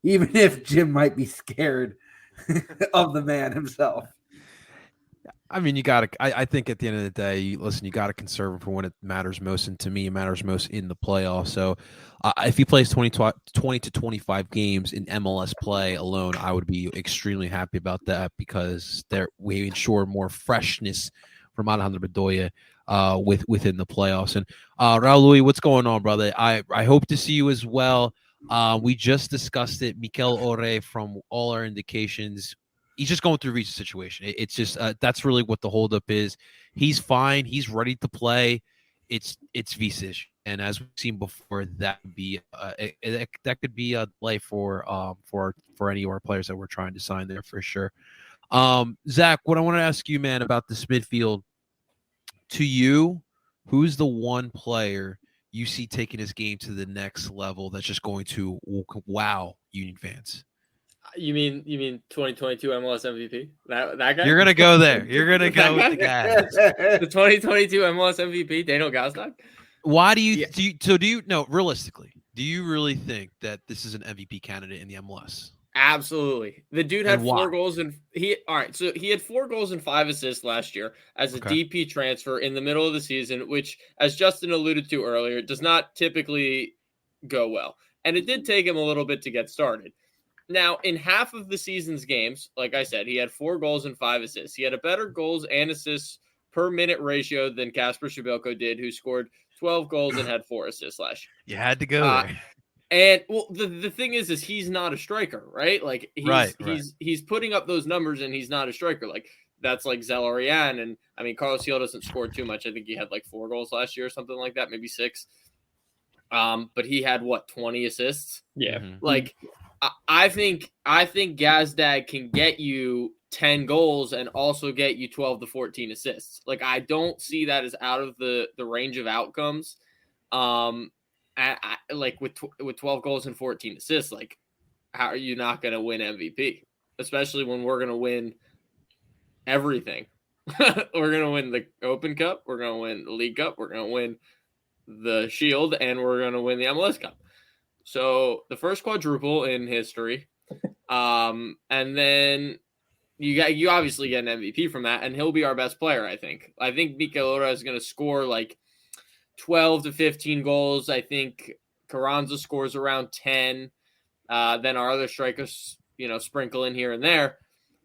if Jim might be scared of the man himself. I mean, you got to. I think at the end of the day, you got to conserve him for when it matters most, and to me, it matters most in the playoffs. So, if he plays 20 to 25 games in MLS play alone, I would be extremely happy about that because we ensure more freshness from Alejandro Bedoya within the playoffs. And Raul Louis, what's going on, brother? I hope to see you as well. We just discussed it. Mikel Ore, from all our indications, he's just going through a visa situation. It's just that's really what the holdup is. He's fine. He's ready to play. It's visa issue. And as we've seen before, that could be a delay for any of our players that we're trying to sign there for sure. Zach, what I want to ask you, man, about this midfield. To you, who's the one player you see taking his game to the next level that's just going to wow Union fans? You mean 2022 MLS MVP? That guy? You're gonna go there. You're gonna go with the guy. The 2022 MLS MVP, Daniel Gazdag? Why do you no, realistically, do you really think that this is an MVP candidate in the MLS? Absolutely. The dude had 4 goals and he had 4 goals and 5 assists last year as a DP transfer in the middle of the season, which, as Justin alluded to earlier, does not typically go well. And it did take him a little bit to get started. Now, in half of the season's games, like I said, he had 4 goals and 5 assists. He had a better goals and assists per minute ratio than Kasper Szybelko did, who scored 12 goals and had 4 assists last year. You had to go there. And well, the thing is he's not a striker, right? Like he's putting up those numbers and he's not a striker. Like that's like Zelorian. And I mean, Carlos Gil doesn't score too much. I think he had like 4 goals last year or something like that, maybe 6. But he had 20 assists. Yeah. Like I think Gazdag can get you 10 goals and also get you 12 to 14 assists. Like I don't see that as out of the range of outcomes. Like with 12 goals and 14 assists, like how are you not going to win MVP? Especially when we're going to win everything. We're going to win the Open Cup. We're going to win the League Cup. We're going to win the Shield, and we're going to win the MLS Cup. So the first quadruple in history. And then you obviously get an MVP from that, and he'll be our best player, I think. I think Mikel Ora is going to score like 12 to 15 goals. I think Carranza scores around 10. Then our other strikers, sprinkle in here and there.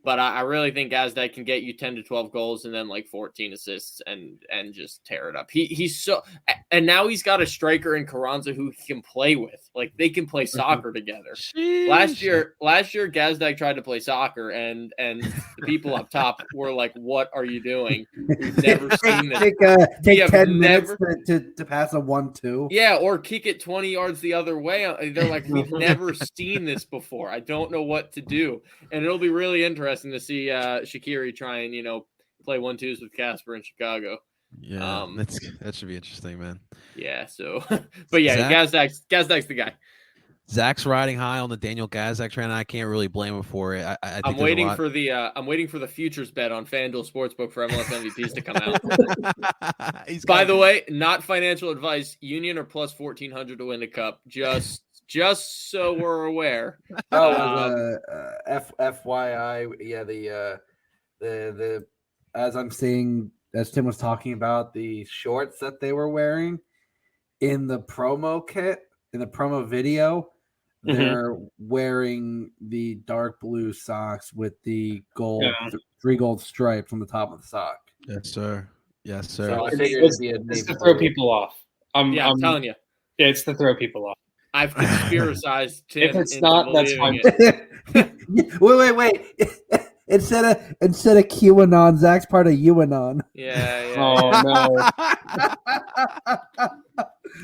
But I really think Gazdag can get you 10 to 12 goals and then like 14 assists and just tear it up. He's so, and now he's got a striker in Carranza who he can play with. Like they can play soccer together. Jeez. Last year Gazdag tried to play soccer and the people up top were like, "What are you doing? We've never seen this. Take 10 minutes to pass a 1-2." Yeah, or kick it 20 yards the other way. They're like, "We've never seen this before. I don't know what to do." And it'll be really interesting to see Shaqiri try and play 1-2s with Kasper in Chicago. Yeah, that should be interesting, man. Yeah. So, but yeah, Gazdag's the guy. Zach's riding high on the Daniel Gazdag train. I can't really blame him for it. I'm waiting for the futures bet on FanDuel Sportsbook for MLS MVPs to come out. By the way, not financial advice. Union are plus 1,400 to win the cup. Just so we're aware. FYI, yeah, the as I'm seeing, as Tim was talking about, the shorts that they were wearing in the promo kit, in the promo video, they're wearing the dark blue socks with the gold, 3 gold stripes on the top of the sock. Yes, sir. Yes, sir. So I figured it's to throw people off. I'm telling you. It's to throw people off. I've conspiracized Tim. If it's into not, that's believing fine. it. wait. Instead of QAnon, Zach's part of UAnon. Yeah. Oh no.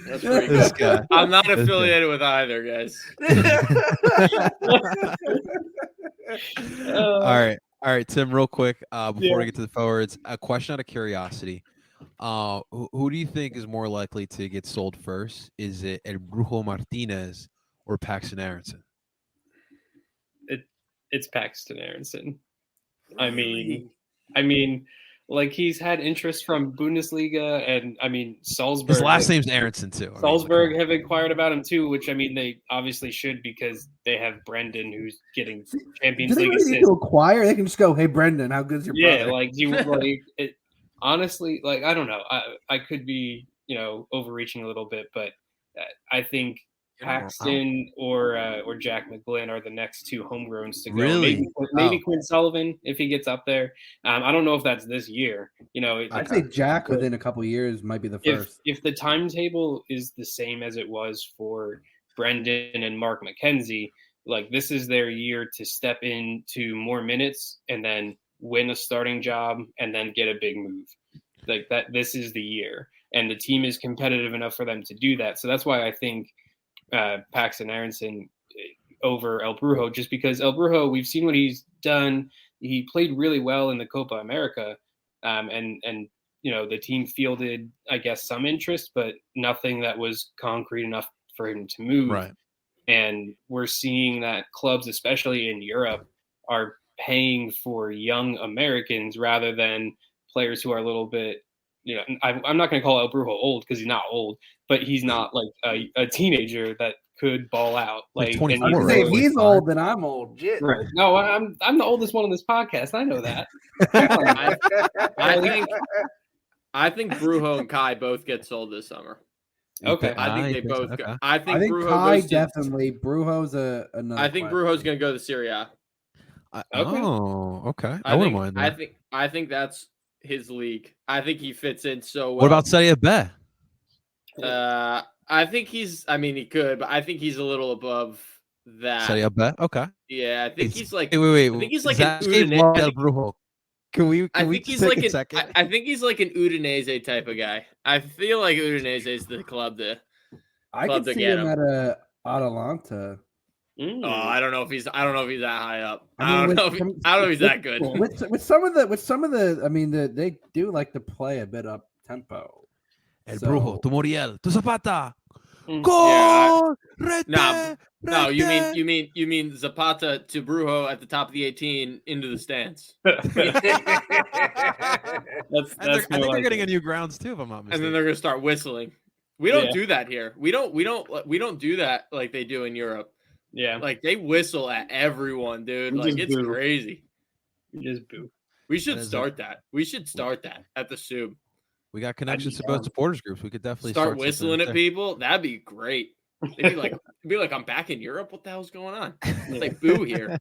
That's pretty This good. guy. I'm not affiliated with either, guys. All right, Tim. Real quick, before we Yeah. get to the forwards, a question out of curiosity: who do you think is more likely to get sold first? Is it El Brujo Martinez or Paxton Aronson? It's Paxton Aronson. I mean, like he's had interest from Bundesliga, and I mean Salzburg. His last name's Aronson too. Salzburg have inquired about him too, which I mean they obviously should because they have Brendan who's getting Champions Do they League really need assists. to acquire? They can just go, "Hey, Brendan, how good's your Yeah, brother?" like you like it. Honestly, like I don't know. I could be overreaching a little bit, but I think Paxton or Jack McGlynn are the next two homegrowns to go. Really? Maybe Quinn Sullivan if he gets up there. I don't know if that's this year. I'd say Jack within a couple years might be the first. If the timetable is the same as it was for Brendan and Mark McKenzie, like this is their year to step into more minutes and then win a starting job and then get a big move. Like that, this is the year, and the team is competitive enough for them to do that. So that's why I think Paxton Aronson over El Brujo, just because El Brujo, we've seen what he's done. He played really well in the Copa America, and the team fielded, I guess, some interest, but nothing that was concrete enough for him to move. Right. And we're seeing that clubs, especially in Europe, are paying for young Americans rather than players who are a little bit, I'm not going to call El Brujo old because he's not old, but he's not like a teenager that could ball out. Like 24, I right? say if he's old, then I'm old. Jit. Right. No, I'm the oldest one on this podcast. I know that. I think Brujo and Kai both get sold this summer. Okay. I think they both go. I I think think Brujo Kai goes to, definitely. Brujo's another. I think question. Brujo's going to go to Serie A. Oh, okay. I wouldn't mind that. I think that's his league. I think he fits in so well. What about Serie B? I think he could, but I think he's a little above that. Serie B? Okay. Yeah, I think he's like. Wait. I think he's like Zach an gave Udinese. love El Brujo. Can we think just he's take like a second? I think he's like an Udinese type of guy. I feel like Udinese is the club to. I Club could to see get him him. at Atalanta. Oh, I don't know if he's that high up. I mean, I don't know if he's that good. With some of the, I mean, they do like to play a bit up tempo. El Brujo, tu Muriel, tu Zapata. Mm. Go! No, you mean Zapata to Brujo at the top of the 18 into the stands. That's I think they're like getting it. a new grounds too, if I'm not And mistaken. then they're gonna start whistling. We don't Yeah. do that here. We don't do that like they do in Europe. Yeah. Like they whistle at everyone, dude. We Like just it's boo. crazy. Just boo. We should That is start that. We should start that at the Soup. We got connections to both supporters groups. We could definitely Start something whistling right at there. people. That'd be great. It'd be like I'm back in Europe. What the hell's going on? It's like boo here.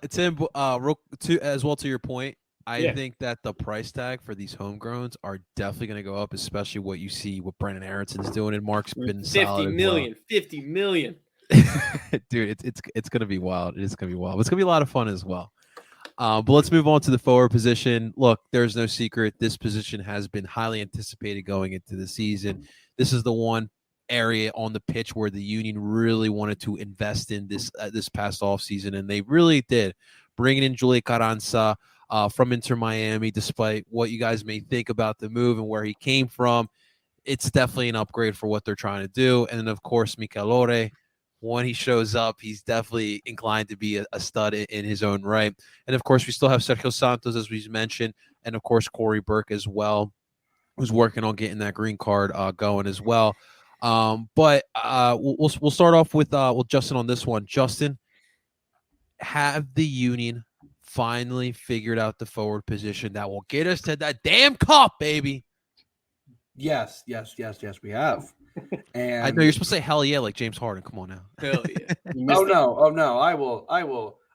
Tim, as well to your point, I think that the price tag for these homegrowns are definitely going to go up, especially what you see what Brendan Aronson's doing, and Mark's been 50 million. Dude, it's going to be wild. It is going to be wild. It's going to be a lot of fun as well. But let's move on to the forward position. Look, there's no secret. This position has been highly anticipated going into the season. This is the one area on the pitch where the Union really wanted to invest in this past offseason, and they really did. Bringing in Julie Carranza from Inter Miami, despite what you guys may think about the move and where he came from, it's definitely an upgrade for what they're trying to do. And then, of course, Michelore, when he shows up, he's definitely inclined to be a stud in his own right. And, of course, we still have Sergio Santos, as we mentioned, and, of course, Corey Burke as well, who's working on getting that green card going as well. But we'll start off with Justin on this one. Justin, have the Union finally figured out the forward position that will get us to that damn cup, baby? Yes, we have. And I know you're supposed to say hell yeah, like James Harden. Come on now. Hell yeah. Oh no! I will.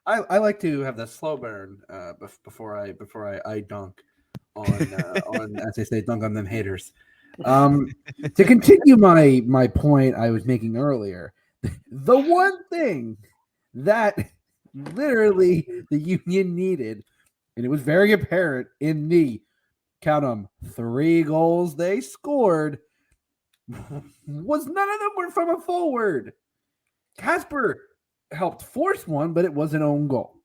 I like to have that slow burn before I dunk on as they say, dunk on them haters. To continue my point I was making earlier, the one thing that literally the Union needed, and it was very apparent in the count them 3 goals they scored, was none of them were from a forward. Casper helped force one, but it was an own goal.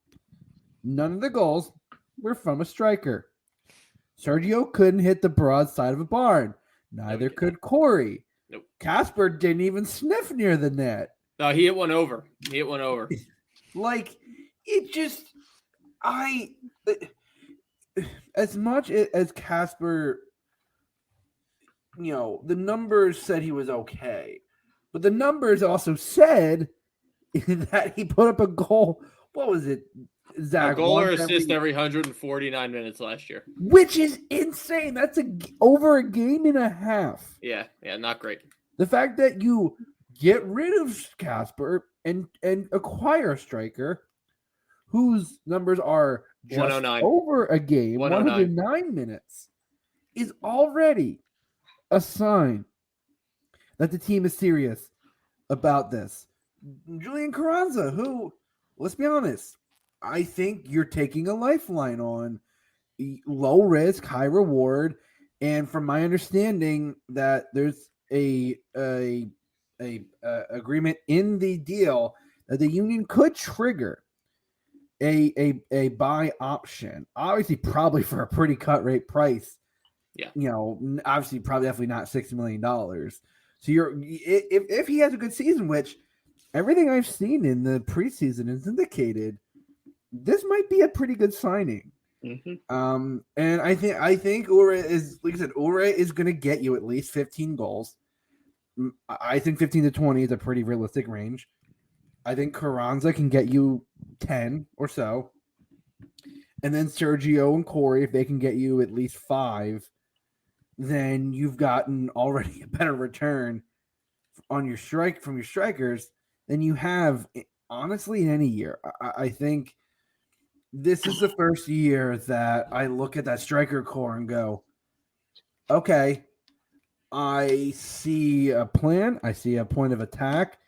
None of the goals were from a striker. Sergio couldn't hit the broad side of a barn. Neither could Corey. Nope. Casper didn't even sniff near the net. No, he hit one over. Like, it just, as much as Casper, the numbers said he was okay, but the numbers also said that he put up a goal. What was it, Zach? A goal or assist every 149 minutes last year, which is insane. That's over a game and a half. Yeah, not great. The fact that you get rid of Casper and acquire a striker whose numbers are just 109 over a game, 109 minutes, is already a sign that the team is serious about this. Julian Carranza, who, let's be honest, I think you're taking a lifeline on low risk, high reward, and from my understanding that there's a agreement in the deal that the Union could trigger a buy option, obviously probably for a pretty cut rate price. Yeah, obviously probably definitely not $60 million. So if he has a good season, which everything I've seen in the preseason has indicated, this might be a pretty good signing. Mm-hmm. And I think Ure is, like I said, Ure is going to get you at least 15 goals. I think 15 to 20 is a pretty realistic range. I think Carranza can get you 10 or so. And then Sergio and Corey, if they can get you at least 5, then you've gotten already a better return on your from your strikers than you have, honestly, in any year. I think this is the first year that I look at that striker core and go, okay, I see a plan. I see a point of attack.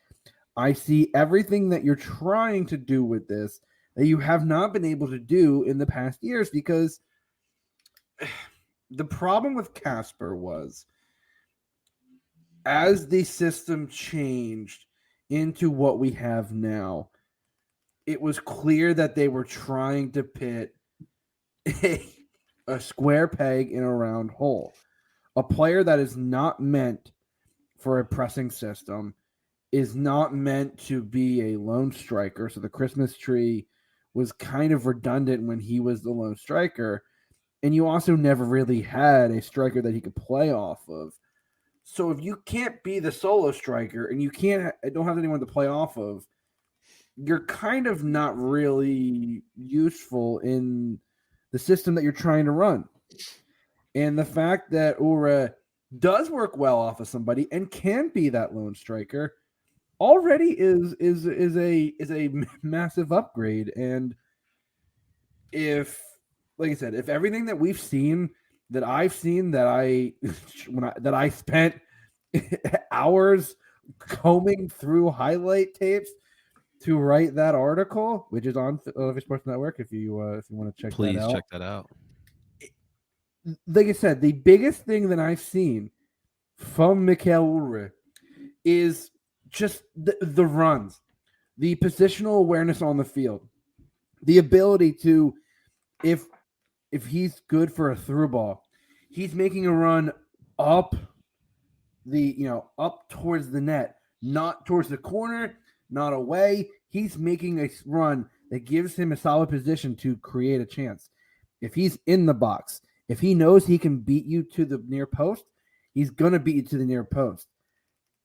I see everything that you're trying to do with this that you have not been able to do in the past years, because the problem with Casper was, as the system changed into what we have now, it was clear that they were trying to pit a square peg in a round hole. A player that is not meant for a pressing system is not meant to be a lone striker. So the Christmas tree was kind of redundant when he was the lone striker. And you also never really had a striker that he could play off of. So if you can't be the solo striker and you don't have anyone to play off of, you're kind of not really useful in the system that you're trying to run. And the fact that Ure does work well off of somebody and can be that lone striker already is a massive upgrade. And if, like I said, if everything that we've seen, that I've seen, that I spent hours combing through highlight tapes to write that article, which is on Sports Network, if you want to check that out. Please check that out. Like I said, the biggest thing that I've seen from Mikel Ulrich is just the runs, the positional awareness on the field, the ability to, if he's good for a through ball, he's making a run up up towards the net, not towards the corner, not away. He's making a run that gives him a solid position to create a chance. If he's in the box, if he knows he can beat you to the near post, he's going to beat you to the near post.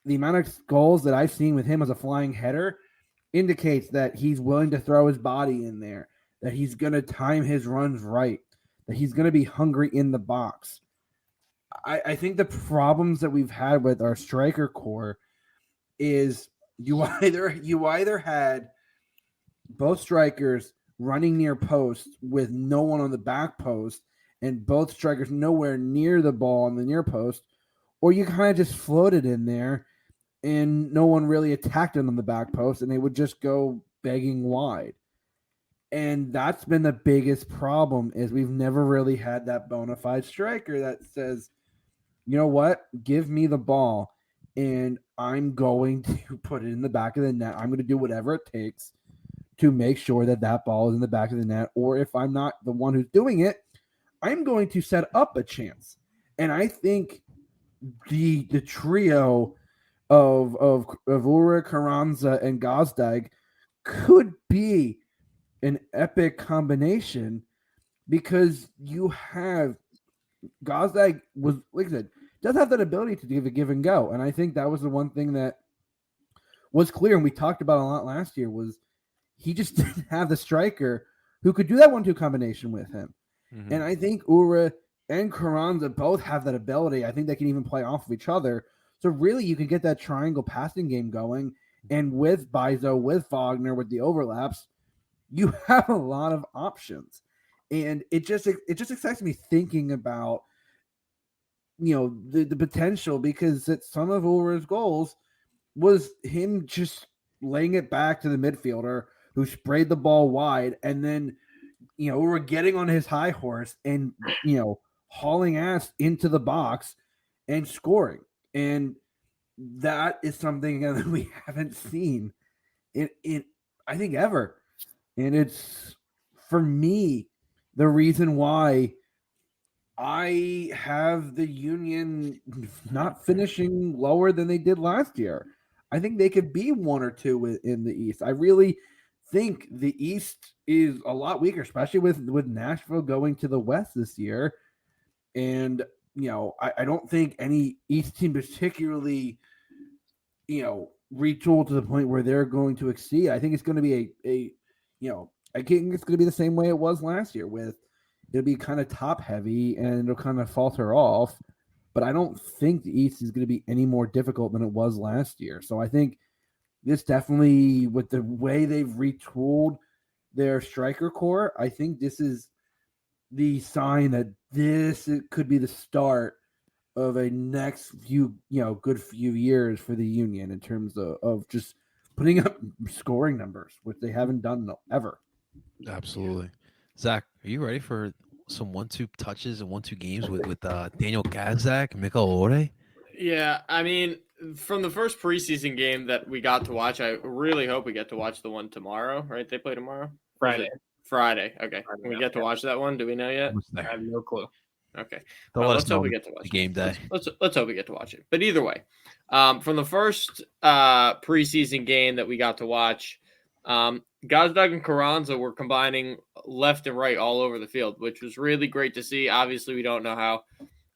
The amount of goals that I've seen with him as a flying header indicates that he's willing to throw his body in there, that he's going to time his runs right, that he's going to be hungry in the box. I think the problems that we've had with our striker core is you either had both strikers running near post with no one on the back post, and both strikers nowhere near the ball on the near post, or you kind of just floated in there and no one really attacked it on the back post and they would just go begging wide. And that's been the biggest problem is we've never really had that bona fide striker that says, you know what, give me the ball and I'm going to put it in the back of the net. I'm going to do whatever it takes to make sure that that ball is in the back of the net. Or if I'm not the one who's doing it, I'm going to set up a chance. And I think the trio of Ura, Carranza, and Gazdag could be an epic combination because you have Gazdag was, like I said, does have that ability to give and go. And I think that was the one thing that was clear, and we talked about a lot last year, was he just didn't have the striker who could do that 1-2 combination with him. Mm-hmm. And I think Ura and Carranza both have that ability. I think they can even play off of each other. So really you can get that triangle passing game going. And with Bizo, with Wagner, with the overlaps, you have a lot of options. And it just excites me thinking about, you know, the potential, because that some of Ura's goals was him just laying it back to the midfielder who sprayed the ball wide, and then, you know, we were getting on his high horse and, you know, hauling ass into the box and scoring. And that is something that we haven't seen in I think ever. And it's, for me, the reason why I have the Union not finishing lower than they did last year. I think they could be 1 or 2 in the East. I really think the East is a lot weaker, especially with Nashville going to the West this year. And, you know, I don't think any East team particularly, you know, retooled to the point where they're going to exceed. I think it's going to be a you know, I think it's going to be the same way it was last year, with it'll be kind of top heavy and it'll kind of falter off. But I don't think the East is going to be any more difficult than it was last year. So I think this definitely, with the way they've retooled their striker core, I think this is the sign that it could be the start of a next few, you know, good few years for the Union in terms of just putting up scoring numbers, which they haven't done ever. Absolutely. Zach, are you ready for some 1-2 touches and 1-2 games with Daniel Gazdak and Mikel Ore? Yeah, I mean, from the first preseason game that we got to watch, I really hope we get to watch the one tomorrow, right? They play tomorrow? Friday. Friday. Okay. Friday, we get to watch that one? Do we know yet? I have no clue. Okay. Well, let's hope we get to watch the game day. Let's hope we get to watch it. But either way, from the first preseason game that we got to watch, Gazdag and Carranza were combining left and right all over the field, which was really great to see. Obviously, we don't know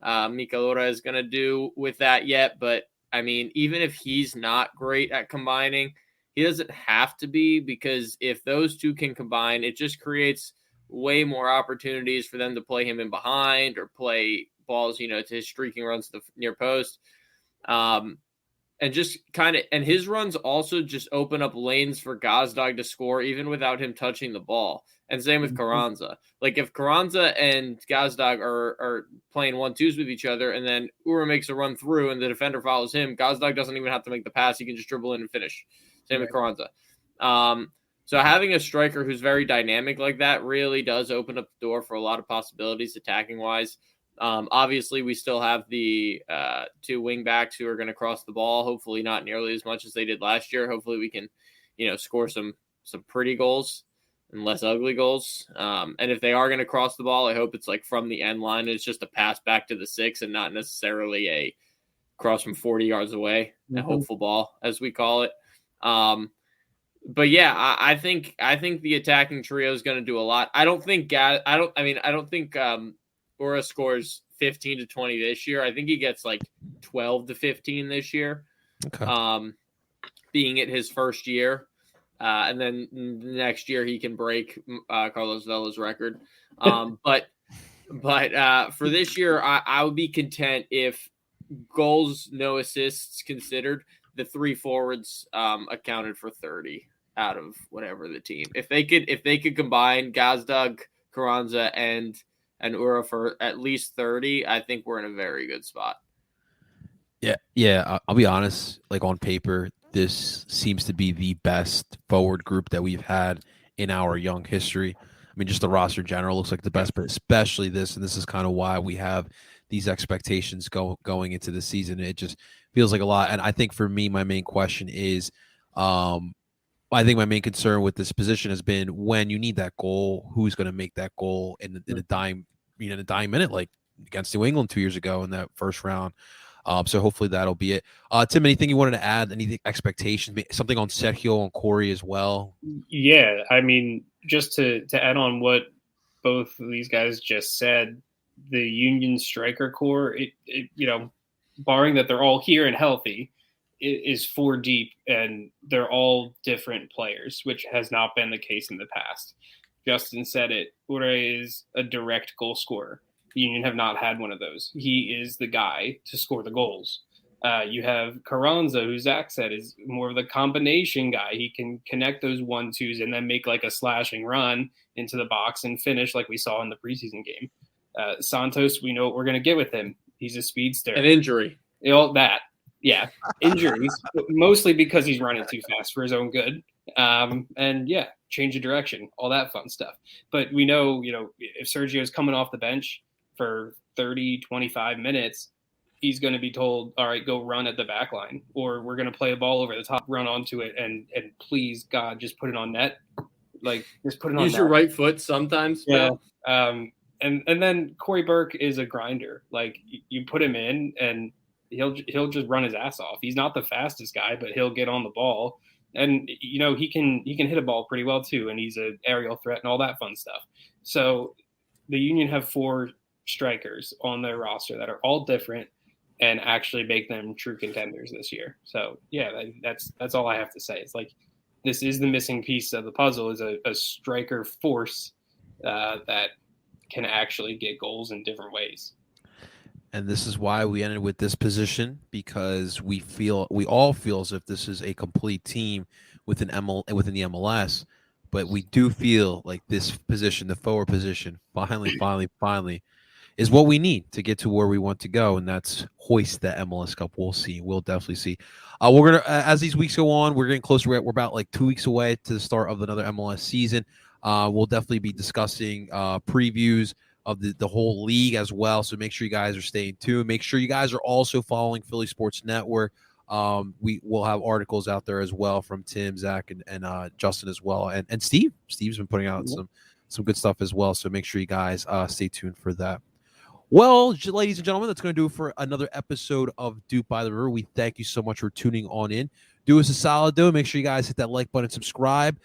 how Mikel Ore is going to do with that yet. But, I mean, even if he's not great at combining, he doesn't have to be, because if those two can combine, it just creates way more opportunities for them to play him in behind or play balls, you know, to his streaking runs to the near post. And just kind of, and his runs also just open up lanes for Gazdag to score even without him touching the ball. And same with Carranza. Like if Carranza and Gazdag are playing 1-2s with each other, and then Ura makes a run through and the defender follows him, Gazdag doesn't even have to make the pass. He can just dribble in and finish. Same with Carranza. So having a striker who's very dynamic like that really does open up the door for a lot of possibilities attacking wise. Obviously, we still have the 2 wing backs who are going to cross the ball. Hopefully, not nearly as much as they did last year. Hopefully, we can, you know, score some pretty goals and less ugly goals. And if they are going to cross the ball, I hope it's like from the end line. It's just a pass back to the 6 and not necessarily a cross from 40 yards away, a hopeful ball, as we call it. But yeah, I think the attacking trio is going to do a lot. I don't think Ura scores 15 to 20 this year. I think he gets like 12 to 15 this year. Okay. Being it his first year. And then next year he can break Carlos Vela's record. But for this year, I would be content if goals, no assists considered, the 3 forwards accounted for 30 out of whatever the team. If they could combine Gazdag, Carranza, and Ura for at least 30, I think we're in a very good spot. Yeah. I'll be honest. Like on paper, this seems to be the best forward group that we've had in our young history. I mean, just the roster in general looks like the best, but especially this, and this is kind of why we have these expectations going into the season. It just feels like a lot. And I think for me, my main question is, I think my main concern with this position has been when you need that goal, who's going to make that goal in a dying minute, like against New England 2 years ago in that first round. So hopefully that'll be it. Tim, anything you wanted to add? Anything expectations? Something on Sergio and Corey as well? Yeah, I mean, just to add on what both of these guys just said, the Union striker core, it barring that they're all here and healthy, it is 4 deep, and they're all different players, which has not been the case in the past. Justin said it. Ure is a direct goal scorer. The Union have not had one of those. He is the guy to score the goals. You have Carranza, who Zach said is more of the combination guy. He can connect those 1-2s and then make like a slashing run into the box and finish like we saw in the preseason game. Santos, we know what we're going to get with him. He's a speedster. An injury. All that. Yeah, injuries, mostly because he's running too fast for his own good. And yeah, change of direction, all that fun stuff. But we know, if Sergio's coming off the bench for 30, 25 minutes, he's going to be told, all right, go run at the back line, or we're going to play a ball over the top, run onto it, and please, God, just put it on net. Like, just put it on net. Use your right foot sometimes. Yeah. And then Corey Burke is a grinder. Like, you put him in, and he'll just run his ass off. He's not the fastest guy, but he'll get on the ball. And, he can hit a ball pretty well, too, and he's an aerial threat and all that fun stuff. So the Union have 4 strikers on their roster that are all different and actually make them true contenders this year. So, yeah, that's all I have to say. It's like this is the missing piece of the puzzle, is a striker force that can actually get goals in different ways. And this is why we ended with this position, because we all feel as if this is a complete team within the MLS. But we do feel like this position, the forward position, finally, is what we need to get to where we want to go, and that's hoist that MLS Cup. We'll see. We'll definitely see. We're gonna, as these weeks go on, we're getting closer. We're about like 2 weeks away to the start of another MLS season. We'll definitely be discussing previews of the whole league as well. So make sure you guys are staying tuned. Make sure you guys are also following Philly Sports Network. We will have articles out there as well from Tim, Zach, and Justin as well, and Steve. Steve's been putting out some good stuff as well. So make sure you guys stay tuned for that. Well, ladies and gentlemen, that's going to do it for another episode of DOOP by the River. We thank you so much for tuning on in. Do us a solid, though. Make sure you guys hit that like button, subscribe.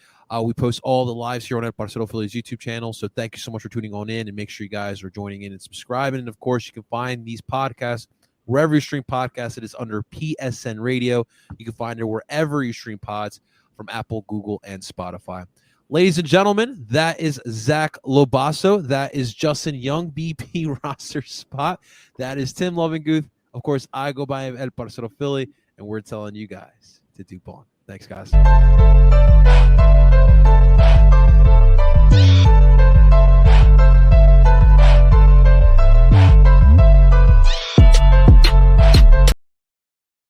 We post all the lives here on Barcelona Philly's YouTube channel. So thank you so much for tuning on in, and make sure you guys are joining in and subscribing. And, of course, you can find these podcasts wherever you stream podcasts. It is under PSN Radio. You can find it wherever you stream pods from Apple, Google, and Spotify. Ladies and gentlemen, that is Zach Lobasso. That is Justin Young, BP roster spot. That is Tim Lovinguth. Of course, I go by El Parcero Philly, and we're telling you guys to DOOP on. Thanks, guys.